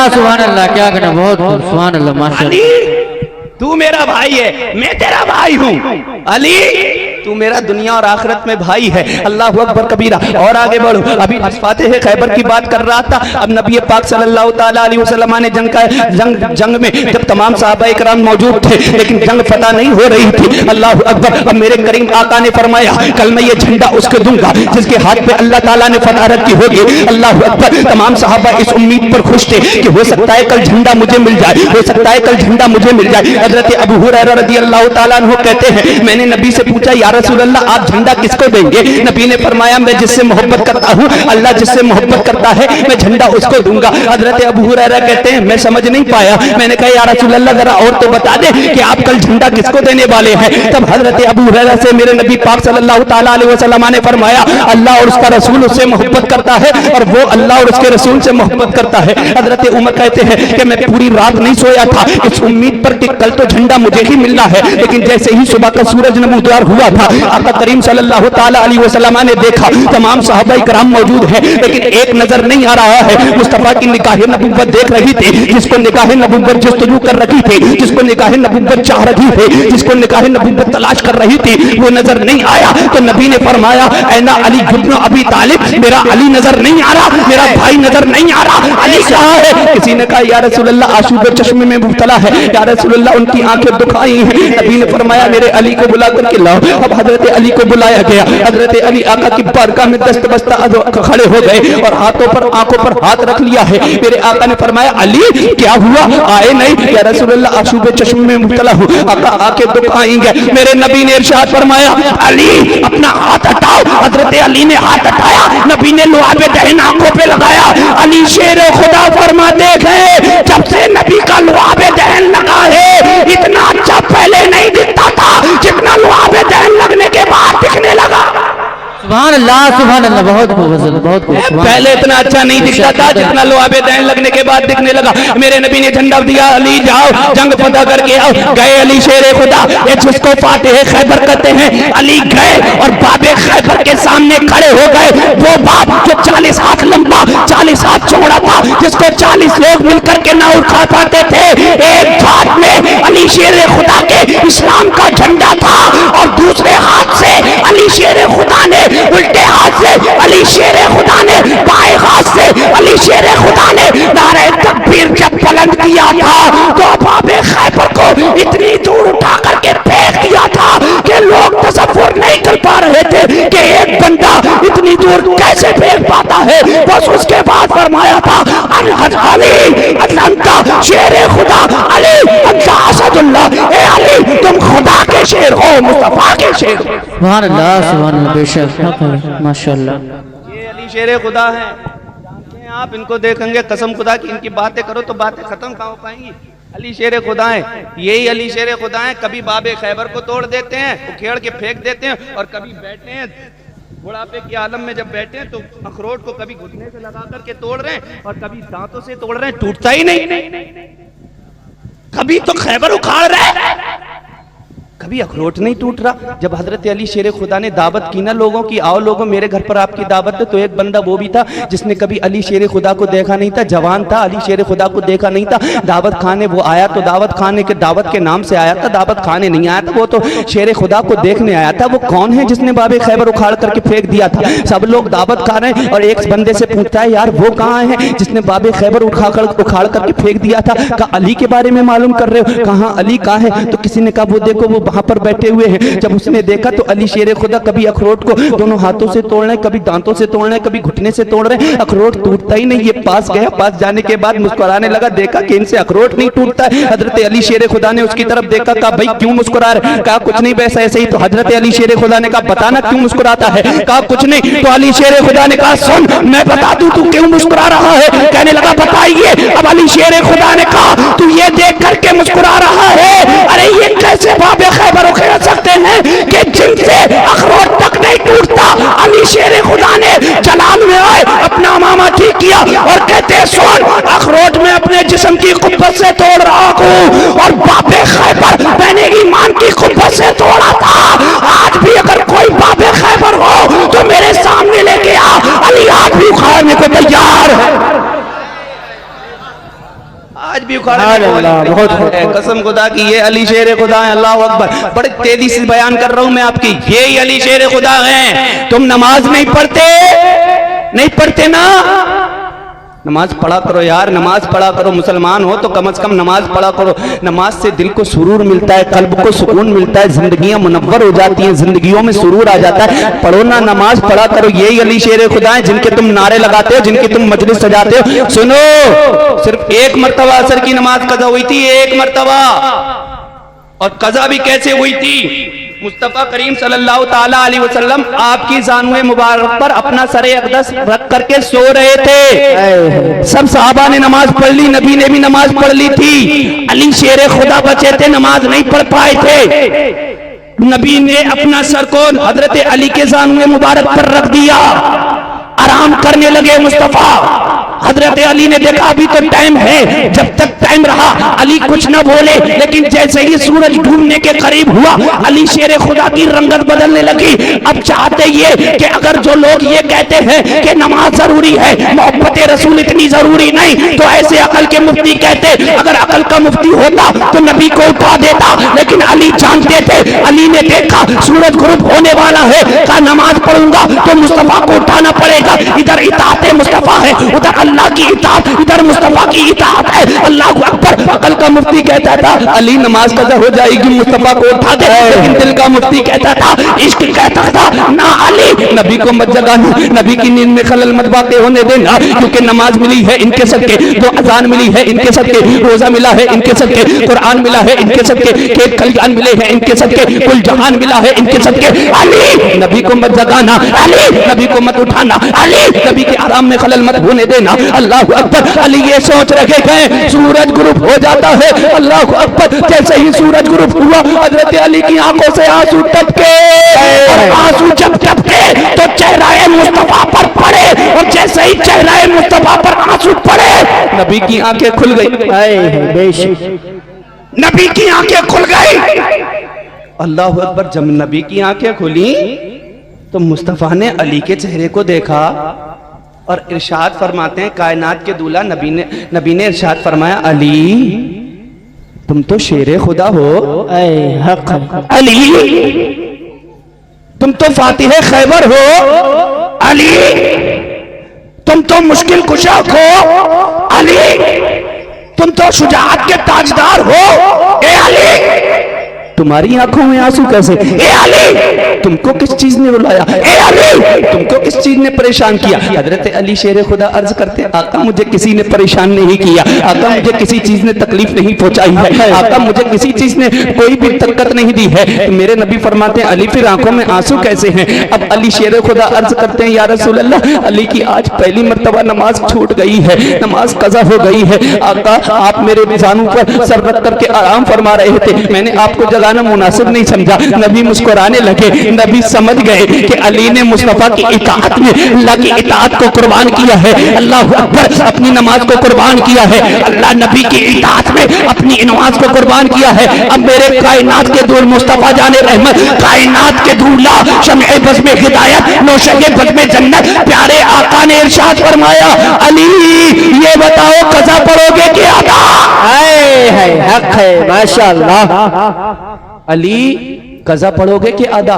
सुभान अल्लाह, क्या कहना, बहुत सुभान अल्लाह, माशाअल्लाह। तू मेरा भाई है, मैं तेरा भाई हूँ। अली तू मेरा दुनिया और आखिरत में भाई है। अल्लाह अकबर कबीरा। और आगे बढ़ो, अभी फातिह खैबर की बात कर रहा था। अब नबी पाक सल्लल्लाहु तआला अलैहि वसल्लम ने जंग में जब तमाम सहाबा इकराम मौजूद थे, लेकिन जंग फतह नहीं हो रही थी। अल्लाह अकबर। अब मेरे करीम आका ने फरमाया, कल मैं ये झंडा उसको दूंगा जिसके हाथ पे अल्लाह ताला ने फतह रखी होगी। अल्लाह अकबर। तमाम सहाबा इस उम्मीद पर खुश थे कि हो सकता है कल झंडा मुझे मिल जाए, हो सकता है कल झंडा मुझे मिल जाए। हजरत अबू हुरैरा रज़ी अल्लाह ताला अन्हु कहते हैं, मैंने नबी से पूछा, या रसूल अल्लाह आप झंडा किसको देंगे? नबी ने फरमाया मैं जिससे मोहब्बत करता हूँ, अल्लाह जिससे मोहब्बत करता है मैं झंडा उसको दूंगा। हजरत अबू हुरैरा कहते हैं मैं समझ नहीं पाया, मैंने कहा या रसूल अल्लाह जरा और तो बता दे कि आप कल झंडा किसको देने वाले हैं। तब हजरत अबू हुरैरा से मेरे नबी पाक सल्लल्लाहु तआला अलैहि वसल्लम ने फरमाया अल्लाह और उसका रसूल उससे मोहब्बत करता है और वो अल्लाह और उसके रसूल से मोहब्बत करता है। हजरत उमर कहते हैं कि मैं पूरी रात नहीं सोया था इस उम्मीद पर कि कल तो झंडा मुझे ही मिलना है, लेकिन जैसे ही सुबह का सूरज नमूदार हुआ था आका करीम सल्लल्लाहु तआला अलैहि वसल्लम ने देखा तमाम सहाबाए किराम मौजूद हैं, लेकिन एक नजर नहीं आ रहा है। मुस्तफा की निगाह नबुव्वत देख रही थी, जिसको निगाह नबुव्वत जस्तजू कर रखी थी, जिसको निगाह नबुव्वत चाह रही थी, जिसको निगाह नबुव्वत तलाश कर रही थी, वो नजर नहीं आया। तो नबी ने फरमाया ऐना अली इब्न अबी तालिब, मेरा अली नजर नहीं आ रहा, मेरा भाई नजर नहीं आ रहा, अली कहाँ है? किसी ने कहा या रसूल अल्लाह आशूब चश्मे में मुब्तला है, या रसूल अल्लाह उनकी आंखें दुखाई हैं। नबी ने फरमाया मेरे अली को बुला करके लाओ। अब हजरत अली को बुलाया गया। हजरत अली आका की बारगाह में दस्त बस्ता खड़े हो गए और हाथों पर आंखों पर हाथ रख लिया है। मेरे आका ने फरमाया अली क्या हुआ, आए नहीं? या रसूल अल्लाह आशूब चश्मे में मुब्तला हूँ, आका आके दुखाएंगे। मेरे नबी ने इरशाद फरमाया अली अपना हाथ हटाओ। हजरत अली ने हाथ हटाया, नबी ने लुआबे दहन आंखों पे लगाया। अली शेर खुदा फरमाते हैं जब से नबी का लुआबे दहन लगा है इतना अच्छा पहले नहीं दिखता था जितना लुआबे दहन लगने के बाद दिखने लगा। सुभान अल्लाह, बहुत खूब, बहुत खूब। पहले इतना अच्छा नहीं दिखता था जितना लुआबे दहन लगने के बाद दिखने लगा। मेरे नबी ने झंडा दिया अली जाओ जंग फतह करके आओ। गए अली शेर खुदा, ये जिसको फातेह खैबर कहते हैं। अली गए और बाबे खैबर के सामने खड़े हो गए। वो बाप जो 40 हाथ लंबा 40 हाथ चौड़ा था, जिसको 40 लोग मिलकर के ना उठा पाते थे, एक हाथ में अली शेर खुदा के इस्लाम का झंडा था और दूसरे हाथ से अली शेर खुदा ने उल्टे हाथ से अली शेर खुदा ने बाएं हाथ से अली शेर खुदा ने नारे तकबीर जब बुलंद किया था तो बाबे खैबर को इतनी दूर उठा करके फेंक दिया था कि लोग तसव्वुर नहीं कर पा रहे थे कि एक बंदा इतनी दूर कैसे फेंक पाता है। बस उसके बाद फरमाया था अली अल्लाह शेर खुदा, अली अल्लाह असदुल्लाह, ए अली तुम खुदा के शेर हो, मुस्तफा के शेर हो। सुभान अल्लाह, सुभान अल्लाह, बेशक माशाअल्लाह। ये अली शेर खुदा है, जानते हैं आप, इनको देखेंगे कसम खुदा की इनकी बातें करो तो बातें खत्म कहाँ हो पाएंगी। अली शेर खुदा है, यही अली शेर खुदा है। कभी बाबे खैबर को तोड़ देते हैं, उखेड़ के फेंक देते हैं, और कभी बैठे हैं बुढ़ापे के आलम में जब बैठे हैं तो अखरोट को कभी घुटने से लगा करके तोड़ रहे हैं और कभी दांतों से तोड़ रहे हैं, टूटता ही नहीं। कभी तो खैबर उखाड़ रहे हैं, कभी अखरोट नहीं टूट रहा। जब हजरत अली शेर खुदा ने दावत की ना लोगों की, आओ लोगों मेरे घर पर आपकी दावत है, तो एक बंदा वो भी था जिसने कभी अली शेर खुदा को देखा नहीं था, जवान था, अली शेर खुदा को देखा नहीं था। दावत खाने वो आया तो दावत खाने के दावत के नाम से आया था, दावत खाने नहीं आया था, वो तो शेर खुदा को देखने आया था। वो कौन है जिसने बाबे खैबर उखाड़ करके फेंक दिया था? सब लोग दावत खा रहे हैं और एक बंदे से पूछता है यार वो कहाँ है जिसने बाबे खैबर उखाड़ करके फेंक दिया था? कहा अली के बारे में मालूम कर रहे हो? कहाँ अली कहाँ है? तो किसी ने कहा वो देखो वो वहां पर बैठे हुए हैं। जब उसने देखा तो अली शेर खुदा कभी अखरोट को दोनों हाथों से तोड़ रहे, कभी दांतों से तोड़ रहे, कभी घुटने से तोड़ रहे, अखरोट टूटता ही नहीं। ये पास गया, पास जाने के बाद मुस्कुराने लगा, देखा कि इनसे अखरोट नहीं टूटता है। हजरत अली शेर खुदा ने उसकी तरफ देखा, कहा भाई क्यों मुस्कुरा रहे? कहा कुछ नहीं, वैसा ऐसे ही। तो हजरत अली शेर खुदा ने कहा बताना क्यों मुस्कुराता है? कहा कुछ नहीं। तो अली शेर खुदा ने कहा सुन मैं बता दूं तू क्यों मुस्कुरा रहा है। कहने लगा बताइए। अब अली शेर खुदा ने कहा तू ये देख करके मुस्कुरा रहा है, अरे ये कैसे बाबे खैबर उखेड़ सकते हैं कि जिनसे अखरोट तक नहीं टूटता। अली शेर खुदा ने जलाल में आए अपना मामा ठीक किया और कहते सुन अखरोट में अपने जिस्म की कुब्बत से तोड़ रहा हूं और बाबे खैबर मैंने ईमान की कुब्बत से तोड़ा था। आज भी अगर कोई बाबे खैबर हो तो मेरे सामने लेके आ, अली आज भी उखाड़ने को तैयार है, आज भी उखाड़ने। कसम खुदा की ये अली शेर खुदा है। अल्लाह अकबर। बड़े तेजी से बयान कर रहा हूं मैं आपकी, ये अली शेर खुदा है। तुम नमाज नहीं पढ़ते ना, नमाज पढ़ा करो यार, नमाज पढ़ा करो। मुसलमान हो तो कम से कम नमाज पढ़ा करो। नमाज से दिल को सुरूर मिलता है, कल्ब को सुकून मिलता है, जिंदगियां मुनव्वर हो जाती हैं, जिंदगियों में सुरूर आ जाता है। पढ़ो ना, नमाज पढ़ा करो। यही अली शेर खुदा है जिनके तुम नारे लगाते हो, जिनकी तुम मजलिस सजाते हो। सुनो, सिर्फ एक मर्तबा असर की नमाज कजा हुई थी, एक मर्तबा। और कजा भी कैसे हुई थी? मुस्तफ़ा करीम सल्लल्लाहु ताला अलैहि वसल्लम आपकी जानवे मुबारक पर अपना सरे अक़दस रख करके सो रहे थे। सब सहाबा ने नमाज पढ़ ली, नबी ने भी नमाज पढ़ ली थी। अली शेर खुदा बचे थे, नमाज नहीं पढ़ पाए थे। नबी ने अपना सर को हजरत अली के जानवे मुबारक पर रख दिया, आराम करने लगे मुस्तफ़ा। हजरत अली ने देखा अभी तो टाइम है, जब तक टाइम रहा अली कुछ न बोले, लेकिन जैसे ही सूरज डूबने के करीब हुआ अली शेर खुदा की रंगत बदलने लगी। अब चाहते ये कि अगर जो लोग ये कहते हैं कि नमाज जरूरी है, मोहब्बत रसूल इतनी जरूरी नहीं, तो ऐसे अकल के मुफ्ती कहते अगर अकल का मुफ्ती होता तो नबी को उठा देता। लेकिन अली जानते थे, अली ने देखा सूरज गुरूब होने वाला है, कहा नमाज पढ़ूंगा तो मुस्तफा को उठाना पड़ेगा। इधर इताअत मुस्तफा है, उधर अल्लाह की इताअत, इधर मुस्तफा की इताअत है। अल्लाह अकबर। अकल का मुफ्ती कहता था अली नमाज कज़ा हो जाएगी, मुस्तफा को उठा दे। लेकिन दिल का मुफ्ती कहता था, इश्क कहता था ना अली नबी को मत जगाना, नबी की नींद में खलल मत वाक़े होने देना, क्योंकि नमाज मिली है इनके सदके, जो अजान मिली है इनके सदके, रोजा मिला है इनके सदके, कुरान मिला है इनके सदके, खेत खलियान मिले हैं इनके सदके, कुल जहान मिला है इनके सदके। अली नबी को मत जगाना, अली नबी को मत उठाना, अली नबी के आराम में खलल मत होने देना। अल्लाह अकबर। अली ये सोच रखे गए सूरज गुरूब हो जाता है। अल्लाह अकबर। जैसे ही सूरज गुरूब हुआ हजरत अली की आंखों से आंसू टपके, और आंसू जब टपके तो चेहरा मुस्तफा पर पड़े, और जैसे ही चेहरा मुस्तफा पर आंसू पड़े नबी की आंखें खुल गई। नबी की आंखें खुल गई। अल्लाह अकबर। जब नबी की आंखें खुली तो मुस्तफा ने अली के चेहरे को देखा और इरशाद फरमाते हैं, कायनात के दूल्हा नबी ने इरशाद फरमाया, अली तुम तो शेरे खुदा हो, अली तुम तो फातिह खैबर हो, अली तुम तो मुश्किल कुशा हो, अली तुम तो शुजाअत के ताजदार हो। ए अली तुम्हारी आंखों में आंसू कैसे? ए अली तुमको किस चीज ने बुलाया? ए अली तुमको किस चीज ने परेशान किया? हजरत अली शेर खुदा अर्ज करते, आका मुझे किसी ने परेशान नहीं किया, आका मुझे किसी चीज ने तकलीफ नहीं पहुंचाई है, आका मुझे किसी चीज ने कोई भी दिक्कत नहीं दी है। तो मेरे नबी फरमाते हैं, अली फिर आंखों में आंसू कैसे हैं? अब अली शेर खुदा अर्ज करते हैं, या रसूल अल्लाह अली की आज पहली मर्तबा नमाज छूट गई है, नमाज कज़ा हो गई है। आका आप मेरे जानू पर सर रख करके आराम फरमा रहे थे, मैंने आपको जगाना मुनासिब नहीं समझा। नबी मुस्कुराने लगे। नबी समझ गए कि अली ने मुस्तफा की इताअत में अल्लाह की इताअत को कुर्बान किया है। अल्लाह अकबर। अपनी नमाज को कुर्बान किया है, अल्लाह नबी की इताअत में अपनी नमाज को कुर्बान किया है। अब मेरे कायनात के दूर मुस्तफा जाने रहमत, कायनात के दूल्हा, शम्ए बज़ में हिदायत, नौशगे बज़ में जन्नत, प्यारे आका ने इरशाद फरमाया, अली ये बताओ कज़ा पढ़ोगे कि अदा? हक है माशाअल्लाह। अली कज़ा पढ़ोगे कि अदा?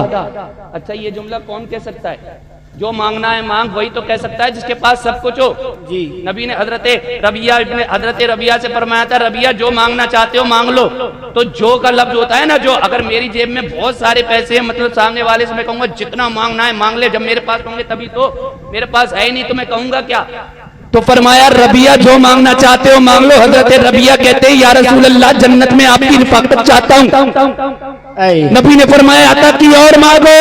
अच्छा ये जुमला कौन कह सकता है? जो मांगना है मांग, वही तो कह सकता है जिसके पास सब कुछ हो। जी नबी ने हजरत रबिया से फरमाया था, रबिया जो मांगना चाहते हो मांग लो। तो जो का लफ्ज होता है ना, जो अगर मेरी जेब में बहुत सारे पैसे हैं, मतलब सामने वाले से मैं कहूंगा जितना मांगना है मांग ले, जब मेरे पास होंगे तभी तो, मेरे पास है ही नहीं तो मैं कहूंगा क्या? तो फरमाया रबिया जो मांगना चाहते हो मांग लो। हजरत रबिया कहते हैं, या रसूल अल्लाह जन्नत में आपकी रिफाकत चाहता हूँ। नबी ने फरमाया अता की और मांगो।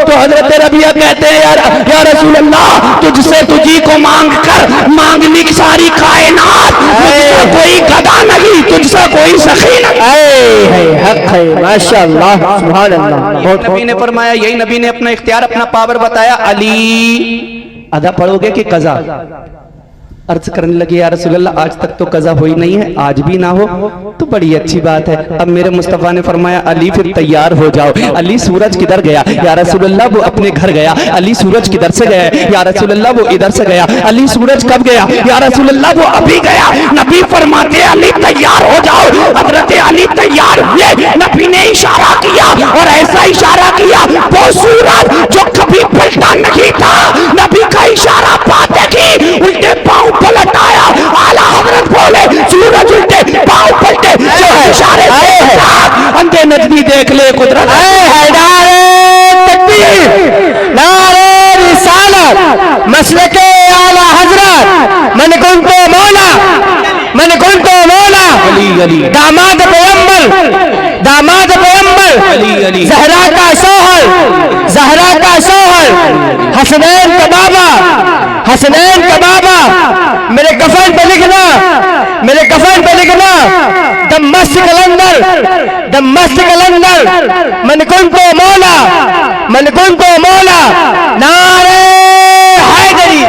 तो हजरत रबिया कहते हैं, या रसूल अल्लाह तुझसे तुझी को मांग कर मांगनी सारी कायनात, तुझसे कोई गदा नहीं, तुझसे कोई सखी नहीं। हक है माशाअल्लाह सुभान अल्लाह। नबी ने फरमाया, यही नबी ने अपना इख्तियार अपना पावर बताया, अली अदा पढ़ोगे कि कज़ा? अर्ज करने लगे, या रसूल अल्लाह आज तक तो कज़ा हुई नहीं है, आज भी ना हो तो बड़ी अच्छी बात है। अब मेरे मुस्तफ़ा ने फरमाया, अली फिर तैयार हो जाओ। अली सूरज किधर गया? या रसूल अल्लाह वो अपने घर गया। अली सूरज किधर से गया? या रसूल अल्लाह वो इधर से गया। अली सूरज कब गया? या रसूल अल्लाह वो अभी गया। नबी फरमाते, अली तैयार हो जाओ। हजरत अली तैयार हुए। नबी ने इशारा किया और ऐसा इशारा किया वो सूरज जो कभी पलटा नहीं था, नबी का इशारा पाते की उल्टे पांव पलट आया। आला हजरत बोले, सूरज उल्टे पांव पलटे, जो इशारे से अंधे नजदी देख ले कुदरत। नारे रिसालत मसलके आला हजरत मन कुंतो मौला, मन कुंतो मौला। अली अली दामाद पैगंबर अली, अली। जहरा का शौहर, जहरा का शौहर, हसनैन का बाबा, हसनैन का बाबा। मेरे कफन पे लिखना, मेरे कफन पे लिखना, दमश्क कलंदर, दमश्क कलंदर, मन कुंतो मौला, मन कुंतो मौला, नारे हैदरी।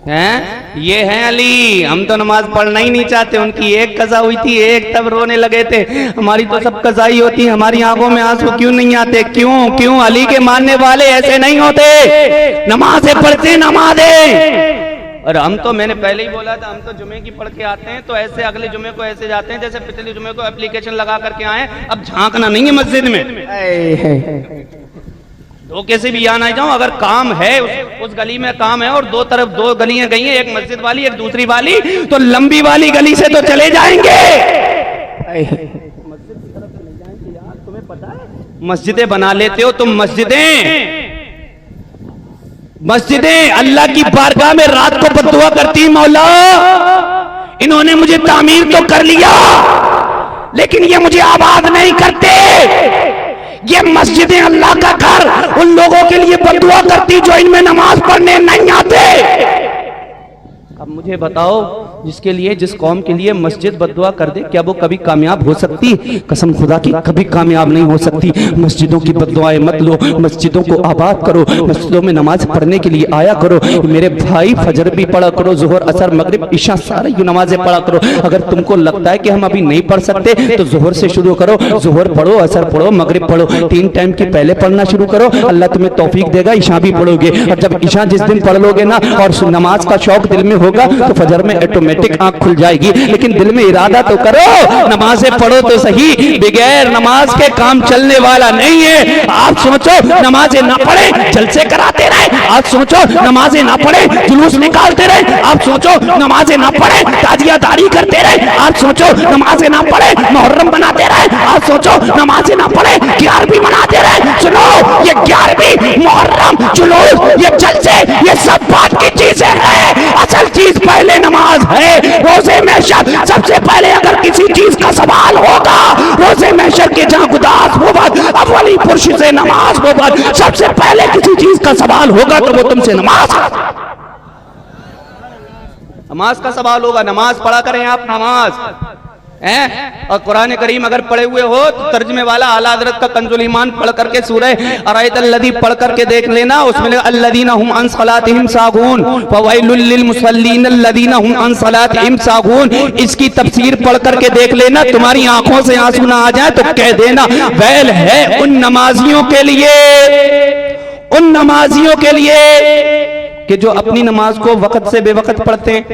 हैं ये हैं अली। हम तो नमाज पढ़ना ही नहीं चाहते। उनकी एक कज़ा हुई थी, एक तब रोने लगे थे। हमारी तो सब कज़ा ही होती। हमारी आंखों में आंसू क्यों नहीं आते? क्यों क्यों? अली के मानने वाले ऐसे नहीं होते, नमाजें पढ़ते, नमाजें। और हम तो, मैंने पहले ही बोला था, हम तो जुमे की पढ़ के आते हैं तो ऐसे अगले जुमे को ऐसे जाते हैं जैसे पिछले जुमे को एप्लीकेशन लगा करके आए। अब झांकना नहीं है मस्जिद में। धोखे से भी यहाँ ना जाऊं। अगर काम है उस गली में काम है और दो तरफ दो गलियां गई हैं, एक मस्जिद वाली एक दूसरी वाली, तो लंबी वाली गली से तो चले जाएंगे। मस्जिद की तरफ चले जाएंगे। यार तुम्हें पता है मस्जिदें बना लेते हो तुम। मस्जिदें अल्लाह की बारगाह में रात को बद्दुआ करती, मौला इन्होंने मुझे तामीर तो कर लिया लेकिन ये मुझे आबाद नहीं करते। ये मस्जिदें अल्लाह का घर उन लोगों के लिए बद्दुआ करती जो इनमें नमाज पढ़ने नहीं आते। अब मुझे बताओ, जिसके लिए, जिस कौम के लिए मस्जिद बद्दुआ कर दे, क्या वो कभी कामयाब हो सकती? कसम खुदा की कभी कामयाब नहीं हो सकती। मस्जिदों की बद्दुआएं मत लो, मस्जिदों को आबाद करो, मस्जिदों में नमाज पढ़ने के लिए आया करो। मेरे भाई फजर भी पढ़ा करो, जोहर असर मगरिब ईशा सारी नमाजें पढ़ा करो। अगर तुमको लगता है कि हम अभी नहीं पढ़ सकते तो जोहर से शुरू करो, जोहर पढ़ो, असर पढ़ो, मगरिब पढ़ो, 3 टाइम की पहले पढ़ना शुरू करो। अल्लाह तुम्हें तौफीक देगा, ईशा भी पढ़ोगे। और जब ईशा जिस दिन पढ़ लोगे ना और नमाज का शौक दिल में होगा तो फजर में ऑटोमेटिक आंख खुल जाएगी। लेकिन दिल में इरादा तो करो, नमाजें पढ़ो तो सही। बगैर नमाज के काम चलने वाला नहीं है। आप सोचो नमाजें ना पढ़े जलसे कराते रहे, आप सोचो नमाजें ना पढ़े जुलूस निकालते रहे, आप सोचो नमाजें ना पढ़े ताजियादारी करते रहे, आप सोचो नमाजें ना पढ़े मुहर्रम बनाते रहे, आप सोचो नमाजें ना पढ़े 11वीं मनाते रहे। सुनो, ये 11वीं मुहर्रम जुलूस ये जलसे ये सब बात की चीजें हैं। असल चीज पहले नमाज है। रोजे महशर सबसे पहले अगर किसी चीज का सवाल होगा, रोजे महशर के जहां गुदास होगा, अव्वली पुरुष से नमाज होगा, सबसे पहले किसी चीज का सवाल होगा तो वो तुमसे नमाज का सवाल होगा। नमाज पढ़ा करें आप, नमाज हैं। और कुरान करीम अगर पढ़े हुए हो तो तर्जमे वाला आला हज़रत का कंजुल ईमान पढ़ करके सूरह अरायतल लज़ी पढ़ करके देख लेना। उसमें अल्लज़ीना हुम अन सलातिहिम सागून फवैलुल लिल मुसल्लीन अल्लज़ीना हुम अन सलातिहिम सागून, इसकी तफसीर पढ़ करके देख लेना। तुम्हारी आंखों से आंसू ना आ जाए तो कह देना वैल है उन नमाजियों के लिए, उन नमाजियों के लिए कि जो अपनी नमाज को वक्त से बेवक्त पढ़ते हैं,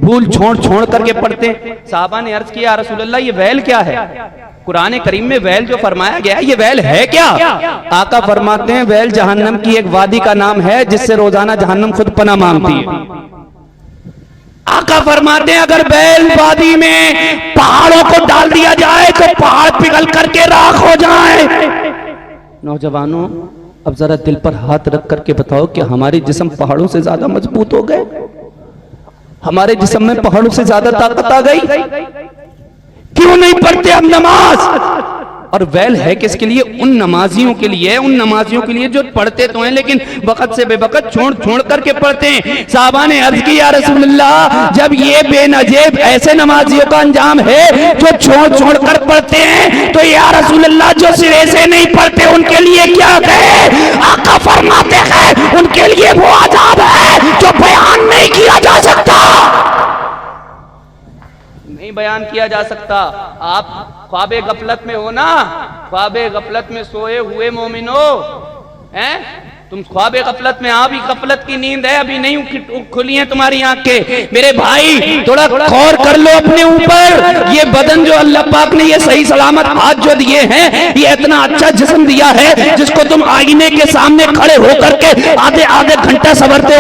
भूल छोड़ करके पढ़ते हैं। साहबा ने अर्ज किया रसूलल्लाह ये वैल क्या है? कुरान करीम में वैल जो फरमाया गया है ये वैल है क्या? आका फरमाते हैं वैल जहन्नम की एक वादी का नाम है जिससे रोजाना जहन्नम खुद पनाह मांगती है। आका फरमाते हैं अगर वैल वादी में पहाड़ों को डाल दिया जाए तो पहाड़ पिघल करके राख हो जाए। नौजवानों, अब जरा दिल पर हाथ रख करके बताओ कि हमारे जिस्म पहाड़ों से ज्यादा मजबूत हो गए? हमारे जिस्म में पहाड़ों से ज्यादा ताकत आ गई? क्यों नहीं पढ़ते हम नमाज? और वैल है किसके लिए? उन नमाजियों के लिए, उन नमाजियों के लिए जो पढ़ते तो हैं लेकिन वक्त से बेवक्त छोड़ करके पढ़ते हैं। साहबा ने अर्ज की या रसूलल्लाह जब ये बेनजीब ऐसे नमाजियों का अंजाम है जो छोड़ कर पढ़ते हैं तो या रसूलल्लाह जो सिरे से नहीं पढ़ते उनके लिए क्या कहे? आका फरमाते हैं उनके लिए वो अजाब है जो बयान नहीं किया जा सकता, नहीं बयान किया जा सकता। आप ख्वाबे गफलत में हो ना, ख्वाबे गफलत में सोए हुए मोमिनो हैं, तुम ख्वाबे गफलत में, अभी गफलत की नींद है, अभी नहीं खुली है तुम्हारी आंखें। मेरे भाई थोड़ा गौर कर लो अपने ऊपर। ये बदन जो अल्लाह पाक ने ये सही सलामत हाथ जो दिए हैं, ये इतना अच्छा जिस्म दिया है जिसको तुम आईने के सामने खड़े होकर के आधे घंटा सवारते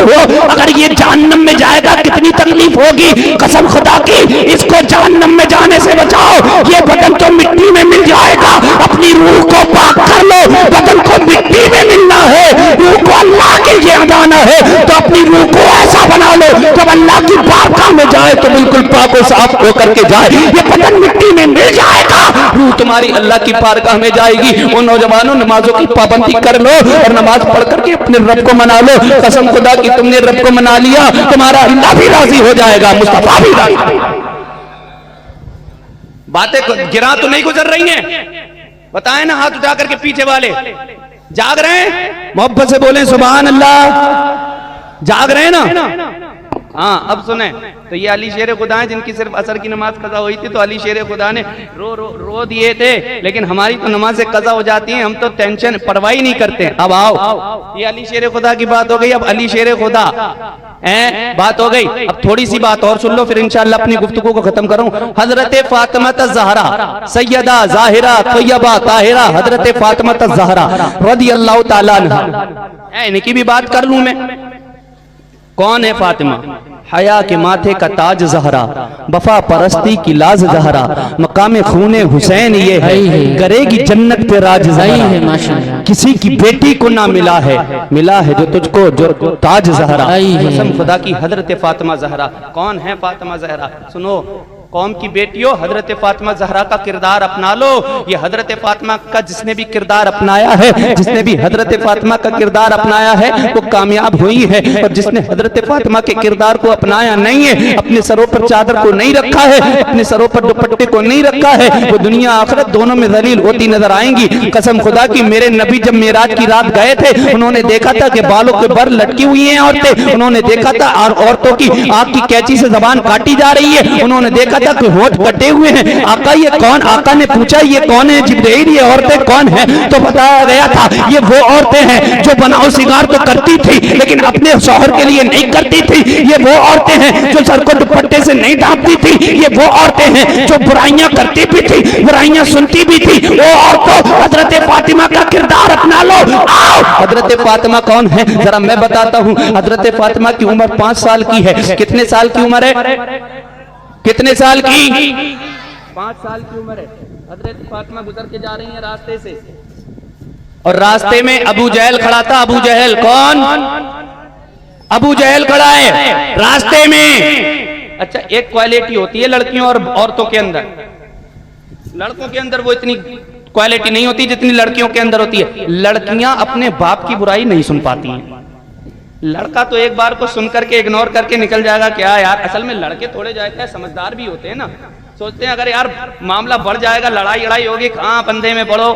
हो। अगर ये जहन्नम में जाएगा कितनी तकलीफ होगी। कसम खुदा की इसको जहन्नम में जाने से बचाओ। ये बदन तो मिट्टी में मिल जाएगा, अपनी रूह को पाक कर लो। बदन को मिट्टी में मिलना है, रूह को अल्लाह के लिए अदाना है तो अपनी रूह को ऐसा बना लो जब अल्लाह की बारगाह में जाए तो बिल्कुल पाक और साफ होकर के जाए। ये बदन मिट्टी में मिल जाएगा, रूह तुम्हारी अल्लाह की बारगाह में जाएगी। वो नौजवानों, नमाजों की पाबंदी कर लो और नमाज पढ़ करके अपने रब को मना लो। कसम खुदा की तुमने रब को मना लिया, तुम्हारा अल्लाह भी राजी हो जाएगा, मुस्तफा भी राजी। बातें गिरा तो नहीं गुजर रही हैं? बताएं ना हाथ उठा करके पीछे वाले, जाग रहे हैं? मोहब्बत से बोलें सुभान अल्लाह। जाग रहे हैं ना? हाँ, अब सुने तो ये अली शेर खुदा है जिनकी सिर्फ असर की नमाज कज़ा हुई थी, तो अली शेर खुदा ने रो दिए थे, लेकिन हमारी तो नमाज कज़ा हो जाती है, हम तो टेंशन परवाह ही नहीं करते। अब आओ, ये अली शेर खुदा की बात हो गई। अब अली शेर खुदा बात हो गई, अब थोड़ी सी बात और सुन लो, फिर इंशाअल्लाह अपनी गुफ्तगू को खत्म करूं। हजरत फातिमा ज़हरा सैयदा ज़ाहिरा तय्यबा ताहिरा हजरत फातिमा ज़हरा रज़ियल्लाहु ताला अन्हा, इनकी भी बात कर लूं मैं। कौन है फातिमा? हया के माथे का ताज ज़हरा, वफा परस्ती की लाज ज़हरा, मकाम खूने हुसैन ये है, करेगी जन्नत पे राज ज़हरा। किसी की बेटी को ना मिला है जो तुझको जो ताज ज़हरा। कसम खुदा की हजरत फातिमा ज़हरा। कौन है फातिमा ज़हरा? सुनो, कौम की बेटियों, हजरत फातिमा ज़हरा का किरदार अपना लो। ये हजरत फातिमा का जिसने भी किरदार अपनाया है, जिसने भी हजरत फातिमा का किरदार अपनाया है वो कामयाब हुई है, और जिसने हजरत फातिमा के किरदार को अपनाया नहीं है, अपने सरों पर चादर को नहीं रखा है, अपने सरों पर दुपट्टे को नहीं रखा है, वो दुनिया आखिरत दोनों में जलील होती नजर आएंगी। कसम खुदा की, मेरे नबी जब मेराज की रात गए थे, उन्होंने देखा था कि बालों के बर लटकी हुई हैं औरतें, उन्होंने देखा था औरतों की आग की कैंची से जबान काटी जा रही है, उन्होंने देखा था कि होंठ कटे हुए हैं। आका ये कौन? आका ने पूछा ये कौन है जिब्राइल, ये औरतें कौन है? तो बताया गया था ये वो औरतें हैं जो बनाओ सिगार तो करती थी लेकिन अपने शौहर के लिए नहीं करती थी। ये वो औरतें हैं जो सर को दुपट्टे से नहीं ढांपती थी। ये वो औरतें हैं जो बुराइयां करती भी थी, बुराइयां सुनती भी थी। वो औरतों, हजरत फातिमा का किरदार अपना लो। आओ, हजरत फातिमा कौन है जरा मैं बताता हूँ। हजरत फातिमा की उम्र 5 साल की है। कितने साल की उम्र है? कितने साल की? 5 साल की उम्र है। हजरत फातिमा गुजर के जा रही हैं रास्ते से, और रास्ते में अबू जहल खड़ा था। अबू जहल कौन? अबू जहल खड़ा है रास्ते में। अच्छा, एक क्वालिटी होती है लड़कियों और औरतों के अंदर। लड़कों के अंदर वो इतनी क्वालिटी नहीं होती जितनी लड़कियों के अंदर होती है। लड़कियां अपने बाप की बुराई नहीं सुन पाती हैं। लड़का तो एक बार को सुन करके इग्नोर करके निकल जाएगा। क्या यार, असल में लड़के थोड़े जाए समझदार भी होते हैं ना, सोचते हैं अगर यार मामला बढ़ जाएगा, लड़ाई होगी, कहाँ बंदे में पड़ो,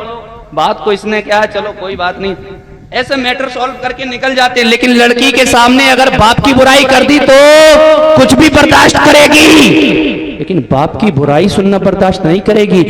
बात को इसने क्या, चलो कोई बात नहीं, ऐसे मैटर सॉल्व करके निकल जाते हैं। लेकिन लड़की के सामने अगर बाप की बुराई कर दी तो कुछ भी बर्दाश्त करेगी, लेकिन बाप की बुराई सुनना बर्दाश्त नहीं करेगी।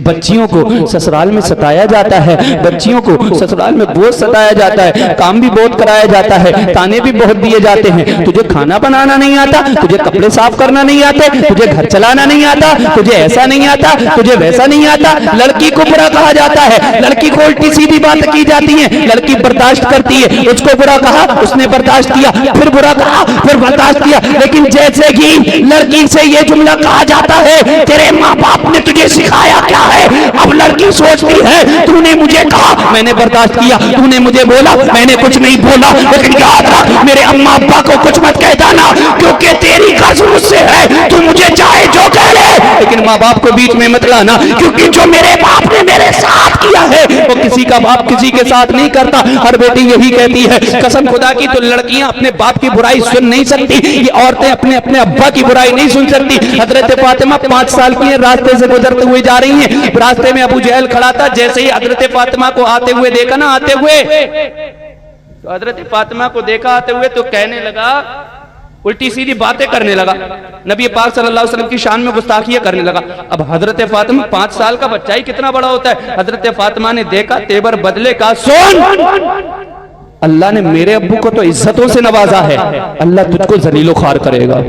बच्चियों को ससुराल में सताया जाता है, बच्चियों को ससुराल में बहुत सताया जाता है, काम भी बहुत कराया जाता है, ताने भी बहुत दिए जाते हैं। तुझे खाना बनाना नहीं आता, तुझे कपड़े साफ करना नहीं आते, तुझे घर चलाना नहीं आता, तुझे ऐसा नहीं आता, तुझे वैसा नहीं आता। लड़की को बुरा कहा जाता है, लड़की को उल्टी सीधी बात की जाती है, लड़की बर्दाश्त करती है। उसको बुरा कहा, उसने बर्दाश्त किया, फिर बुरा कहा, फिर बर्दाश्त किया। लेकिन जैसे कि लड़की से ये जुमला कहा जाता है, तेरे माँ बाप ने तुझे सिखाया क्या है, अब लड़की सोचती है तूने मुझे कहा मैंने बर्दाश्त किया, तूने मुझे बोला मैंने कुछ नहीं बोला, लेकिन याद रख मेरे अम्मा अब्बा को कुछ मत कह देना, क्योंकि तेरी कर्ज मुझसे है, तू मुझे चाहे जो कह ले, लेकिन माँ बाप को बीच में मत लाना, क्योंकि जो मेरे बाप ने मेरे साथ किया है वो किसी का बाप किसी के साथ नहीं करता। हर बेटी यही कहती है, कसम खुदा की। तो लड़कियां अपने बाप की बुराई सुन नहीं सकती, ये औरतें अपने अपने अब्बा की बुराई नहीं सुन सकती। हजरत फातिमा 5 साल की है, रास्ते से गुजरते हुए जा रही हैं। रास्ते में अबू जहल खड़ा था। जैसे ही हजरत फातिमा को आते हुए देखा ना, आते हुए तो हजरत फातिमा को देखा आते हुए तो कहने लगा, उल्टी सीधी बातें करने लगा, नबी पाक सल्लल्लाहु अलैहि वसल्लम की शान में गुस्ताखियां करने लगा। अब हजरत फातिमा 5 साल का बच्चा ही कितना बड़ा होता है। हजरत फातिमा ने देखा, तेवर बदले का, सुन, अल्लाह ने मेरे अब्बू को तो इज्जतों से नवाजा है, अल्लाह तुझको जलीलो खार करेगा,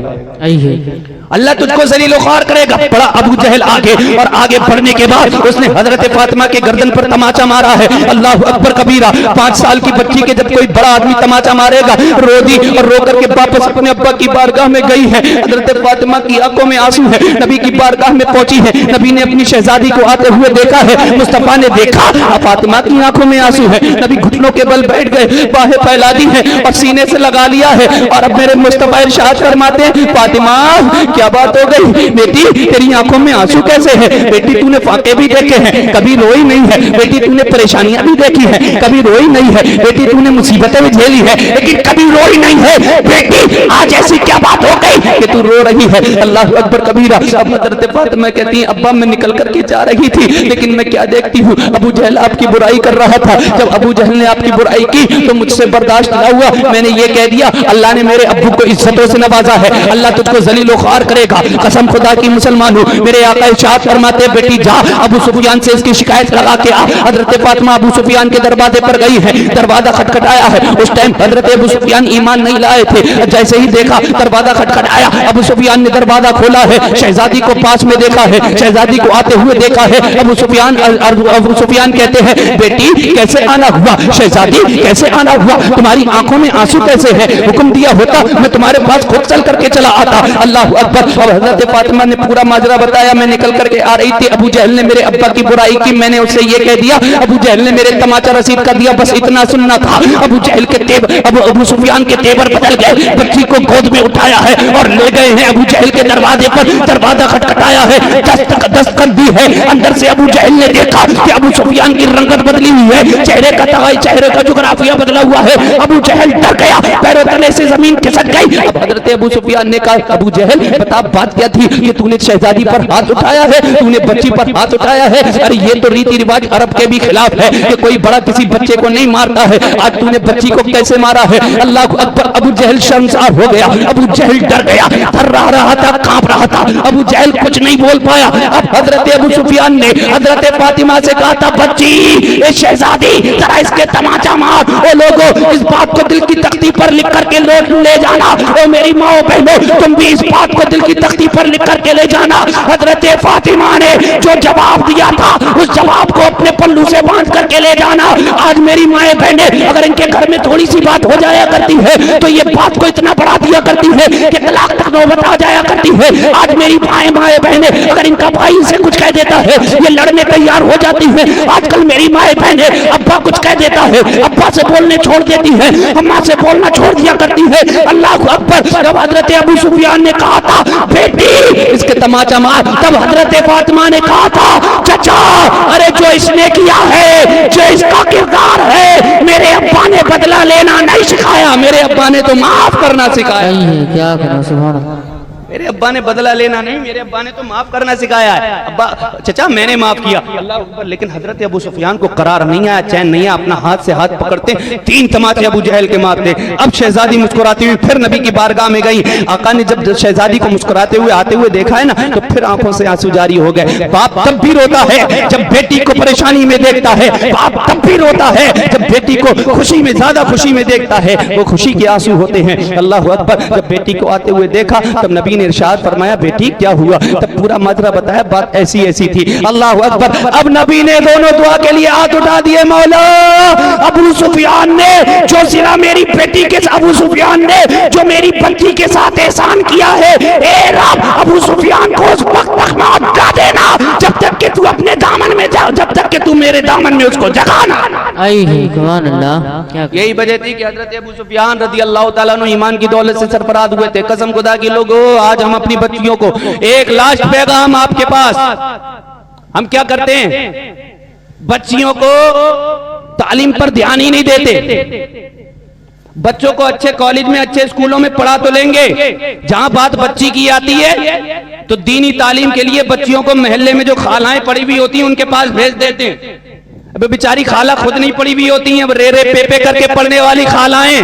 अल्लाह तुझको जलीलो खार करेगा। बड़ा अबू जहल आगे, और आगे बढ़ने के बाद उसने हजरत फातिमा के गर्दन पर तमाचा मारा है। अल्लाह अकबर कबीरा। 5 साल की बच्ची के जब कोई बड़ा आदमी तमाचा मारेगा, रो दी और रो करके वापस अपने अब्बा की बारगाह में गई है। हजरत फातिमा की आंखों में आंसू है, नबी की बारगाह में पहुंची है। नबी ने अपनी शहजादी को आते हुए देखा है, मुस्तफा ने देखा, फातिमा की आंखों में आंसू है। नबी घुटनों के बल बैठ गए, बाहें फैला दी हैं और सीने से लगा लिया है। और अब मेरे मुस्तफा इरशाद फरमाते हैं, फातिमा क्या बात हो गई बेटी, तेरी आंखों में आंसू कैसे है? बेटी तूने फाके भी देखे हैं, कभी रोई नहीं है। बेटी तूने परेशानियां भी देखी है, कभी रोई नहीं है। बेटी तूने मुसीबतें भी झेली है, लेकिन कभी रोई नहीं है। बेटी आज ऐसी क्या बात हो गई कि तू रो रही है? अल्लाह अकबर कबीरा। अब हजरत फातिमा कहती है, अब्बा मैं निकल करके जा रही थी, लेकिन मैं क्या देखती हूँ, अबू जहल आपकी बुराई कर रहा था। जब अबू जहल ने आपकी बुराई की तो मुझसे बर्दाश्त ना हुआ, मैंने ये कह दिया अल्लाह ने मेरे अब्बू को इज्जतों से नवाजा है, अल्लाह तुझको जलीलो ख्वार करेगा। कसम खुदा की मुसलमान हूँ। मेरे आका इरशाद फरमाते, बेटी जा अबू सुफियान से इसकी शिकायत लगा के आ। हजरत फातिमा अबू सुफियान के दरवाजे पर गई है, दरवाजा खटखटाया है। उस टाइम हजरत अबू सुफियान ईमान नहीं लाए थे। जैसे ही देखा दरवाजा खटखटाया, अबू सुफियान ने दरवाजा खोला है, शहजादी को पास में देखा है, शहजादी को आते हुए देखा है। अबू सुफियान कहते हैं, बेटी कैसे आना हुआ? शहजादी कैसे आना हुआ? तुम्हारी आंखों में आंसू कैसे है? हुक्म दिया होता मैं तुम्हारे पास खुद चल करके चला आता। अल्लाह अकबर। और हजरत फातिमा ने पूरा माजरा बताया, मैं निकल करके आ रही थी, अबू जहल ने मेरे अब्बा की बुराई की, मैंने उससे ये कह दिया, अबू जहल ने मेरे तमाचा रसीद कर दिया, बस इतना सुनना था। अबू जहल के अबू सुफियान के तेवर बदल गए, बच्ची को गोद में उठाया है और ले गए हैं अबू जहल के दरवाजे पर। दरवाजा खटखटाया है, दस्तक दी है। अंदर से अबू जहल ने देखा कि अबू सुफियान की रंगत बदली हुई है, चेहरे का जुगराफिया बदला हुआ है। अबू जहल डर गया, पैरों तले से जमीन खिसक गई। अब हजरत अबू सुफियान ने कहा, अबू जहल बता बात क्या थी कि तूने शहजादी पर हाथ उठाया है, तूने बच्ची पर हाथ उठाया है? अरे ये तो रीति रिवाज अरब के भी खिलाफ है कि कोई बड़ा किसी बच्चे को नहीं मारता है। आज तूने बच्ची को कैसे मारा है? अल्लाह अकबर। अबू जहल शर्मसार हो गया, अबू जहल डर गया, थर्रा रहा था, कांप रहा था। अबू जहल कुछ नहीं बोल पाया। अब हजरत अबू सुफियान ने हजरत फातिमा से कहा था, बच्ची ए शहजादी जरा इसके तमाचा मार। ओ लोगों, इस बात को दिल की तख्ती पर लिख करके ले जाना। ओ मेरी माँ बहनों, तुम भी इस बात को दिल की तख्ती पर लिख करके ले जाना। हजरत फातिमा ने जो जवाब दिया था, उस जवाब को अपने पल्लू से बांध करके ले जाना। आज मेरी माए बहनें अगर इनके घर में थोड़ी सी बात हो जाया करती है तो ये बात को इतना बढ़ा दिया करती है कि तलाक तक नौबत आ जाया करती है। आज मेरी माए बहनें अगर इनका भाई इनसे कुछ कह देता है, ये लड़ने तैयार हो जाती है। आजकल मेरी माए बहनें अब्बा कुछ कह देता है, अब्बा से बोलने छोड़ देती है, अम्मा से बोलना छोड़ दिया करती है। अल्लाह अकबर। जब हजरत अबू सुफियान ने कहा था, बेटी इसके तमाचा मार, तब हजरत फातिमा ने कहा था, चचा अरे जो इसने किया है, जो इसका किरदार है, मेरे अब्बा ने बदला लेना नहीं सिखाया, मेरे अब्बा ने तो माफ करना सिखाया। क्या करो सुभान अल्लाह। मेरे अब्बा ने बदला लेना नहीं, मेरे अब्बा ने तो माफ करना सिखाया है। अब्बा चचा मैंने माफ किया। अल्लाह अकबर। लेकिन हजरत अबू सुफियान को करार नहीं आया, चैन नहीं आया, अपना हाथ से हाथ पकड़ते 3 तमाचे अबू जहल के मारते। अब शहजादी मुस्कुराती हुई फिर नबी की बारगाह में गई। आका ने जब शहजादी को मुस्कुराते हुए आते हुए देखा है ना, तो फिर आंखों से आंसू जारी हो गए। बाप तब भी रोता है जब बेटी को परेशानी में देखता है, बाप तब भी रोता है जब बेटी को खुशी में, ज्यादा खुशी में देखता है, वो खुशी के आंसू होते हैं। अल्लाह अकबर। जब बेटी को आते हुए देखा तब नबी ने इरशाद फरमाया, बेटी क्या हुआ? तब पूरा माजरा बताया, बात ऐसी ऐसी थी। अल्लाह अकबर। अब नबी ने दोनों दुआ के लिए हाथ उठा दिए। मौला अबू सुफियान ने जो सिरा मेरी बेटी के, अबू सुफियान ने जो मेरी बच्ची के साथ एहसान किया है, ए रब अबू सुफियान को उस वक्त तक मौत का देना जब तक कि तू अपने दामन में जा, जब तक कि तू मेरे दामन में उसको जगाना। सुभान अल्लाह। यही वजह थी कि हजरत अबू सुफियान रज़ी अल्लाह तआला अन्हु ईमान की दौलत से सरफराज हुए थे। कसम खुदा की लोगों, आज हम अपनी बच्चियों को, एक लास्ट पैगाम आपके पास, हम क्या करते हैं, बच्चियों को तालीम पर ध्यान ही नहीं देते। बच्चों को अच्छे कॉलेज में, अच्छे स्कूलों में पढ़ा तो लेंगे, जहां बात बच्ची की आती है तो दीनी तालीम के लिए बच्चियों को मोहल्ले में जो खालाएं पड़ी हुई होती हैं उनके पास भेज देते हैं। अब बेचारी खाला खुद नहीं पड़ी हुई होती हैं, अब रे रे पे पे करके पढ़ने वाली खालाएं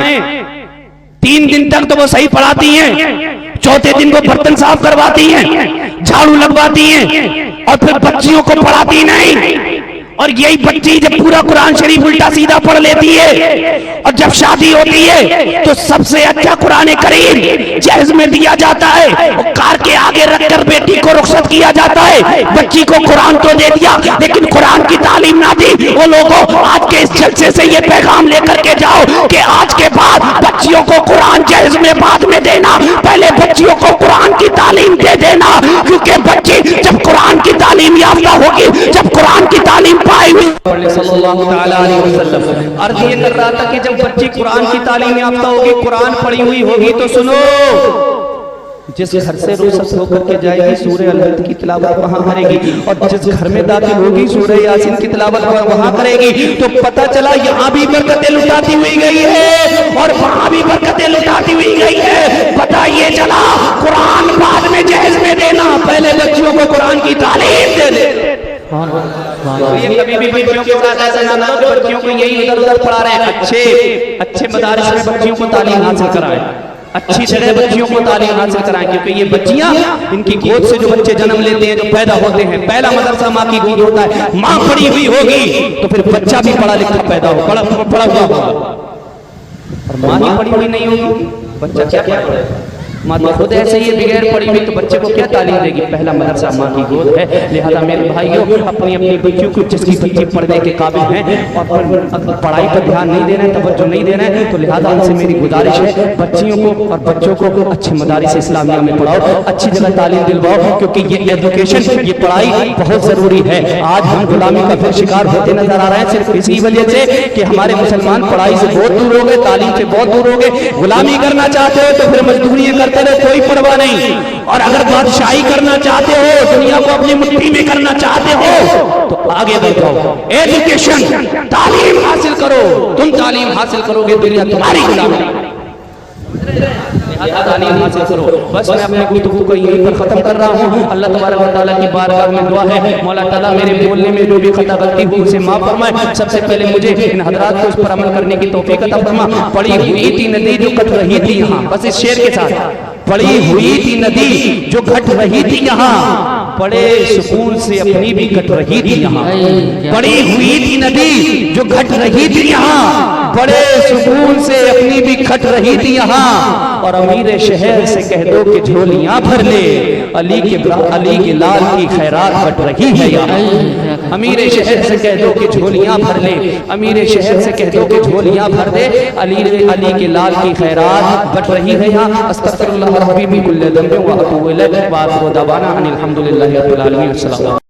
3 दिन तक तो वो सही पढ़ाती हैं, चौथे दिन को बर्तन साफ करवाती हैं, झाड़ू लगवाती हैं और फिर बच्चियों को पढ़ाती नहीं। और यही बच्ची जब पूरा कुरान शरीफ उल्टा सीधा पढ़ लेती है और जब शादी होती है तो सबसे अच्छा कुरान करीम जहेज में दिया जाता है और कार के आगे रखकर बेटी को रुखसत किया जाता है। बच्ची को कुरान तो दे दिया लेकिन कुरान की तालीम ना दी। वो लोगों, आज के इस जलसे से ये पैगाम लेकर के जाओ कि आज के बाद बच्चियों को कुरान जहेज में बाद में देना, पहले बच्चियों को कुरान की तालीम दे देना। क्योंकि बच्ची जब कुरान की तालीम याफ्ता होगी, जब कुरान की तालीम पाए आई हुई। सल्लल्लाहु ताला अलैहि वसल्लम अर्ज ये कर रहा था कि जब बच्ची कुरान की तालीम याफ्ता होगी, कुरान पढ़ी हुई होगी, तो सुनो, जिस घर से रुखसत होकर के जाएगी सूरह अल-हद की तिलावत वहां करेगी, और जिस घर में दाखिल होगी सूरह यासीन की तिलावत वहां करेगी। तो पता चला यहाँ भी बरकतें लुटाती हुई गई है और वहां भी बरकतें लुटाती हुई गई है। पता ये चला कुरान बाद में जहेज में देना, पहले बच्चियों को कुरान की तालीम दे दे। ये कभी भी बच्चियों के साथ ऐसा ना हो कि बच्चियों को यही इधर उधर पढ़ा रहे हैं। अच्छे मदारिस में बच्चियों को तालीम हासिल कराएं, अच्छी जगह बच्चियों को तालीम हासिल कराएं, क्योंकि ये बच्चियां, इनकी गोद से जो बच्चे जन्म लेते हैं, जो पैदा होते हैं, पहला मदरसा माँ की गोद होता है। माँ पढ़ी हुई होगी तो फिर बच्चा भी पढ़ा लिखा पैदा हो, पढ़ा हुआ होगा। और माँ ही पढ़ी हुई नहीं होगी, बच्चा क्या पढ़ेगा? माँ तो खुद ऐसे ही बगैर पढ़ी हुई, तो बच्चे को क्या तालीम देगी? पहला मदरसा माँ की गोद है। लिहाजा मेरे भाइयों, अपनी अपनी बच्चियों को, जिसकी बच्ची पढ़ने के काबिल हैं और पढ़ाई पर ध्यान नहीं दे रहे हैं, तवज्जो नहीं दे रहे हैं, तो लिहाजा उनसे मेरी गुजारिश है, बच्चियों को और बच्चों को अच्छे मदारिस इस्लामिया में पढ़ाओ, अच्छी जगह तालीम दिलवाओ, क्योंकि ये एजुकेशन, ये पढ़ाई बहुत जरूरी है। आज हम गुलामी का फिर शिकार होते नजर आ रहे हैं, सिर्फ इसी वजह से कि हमारे मुसलमान पढ़ाई से बहुत दूर हो गए, तालीम से बहुत दूर हो गए। गुलामी करना चाहते हो तो फिर मजदूरियां करते रहे, कोई परवाह नहीं। और अगर बादशाही करना चाहते हो, दुनिया को अपनी मुट्ठी में करना चाहते हो, तो आगे बढ़ो, एजुकेशन, तालीम हासिल करो। तुम तालीम हासिल करोगे, दुनिया तुम्हारी गुलाम तालीम हासिल करो। बस मैं अपने गुफ्तगू को यहीं पर खत्म कर रहा हूँ। अल्लाह तबारक व तआला की बारगाह में दुआ है, मौला ताला मेरे बोलने में जो भी खता गलती हुई उसे माफ फरमाए। सबसे पहले मुझे इन हजरात को इस पर अमल करने की तौफीक अता फरमा। पड़ी हुई थी नदी जो कट रही थी यहाँ, बस इस शेर के साथ, पड़ी हुई थी नदी जो घट रही थी यहाँ, बड़े सुकून से अपनी भी कट रही थी यहाँ। पड़ी हुई थी नदी जो घट रही थी यहाँ, बड़े सुकून से अपनी भी खट रही थी यहाँ। और अमीर शहर से कह दो कि झोलियां भर ले, अली के लाल की खैरात बट रही है यहाँ। अमीर शहर से कह दो कि झोलियां भर ले, अमीर शहर से कह दो कि झोलियां भर दे, अली के लाल की खैरात बट रही है यहाँ। अस्तगफिरुल्लाह रब्बी मिन कुल्लि ज़ंबिन व अतूबु इलैह व आखिरु दअवाना अनिल हम्दुलिल्लाहि रब्बिल आलमीन।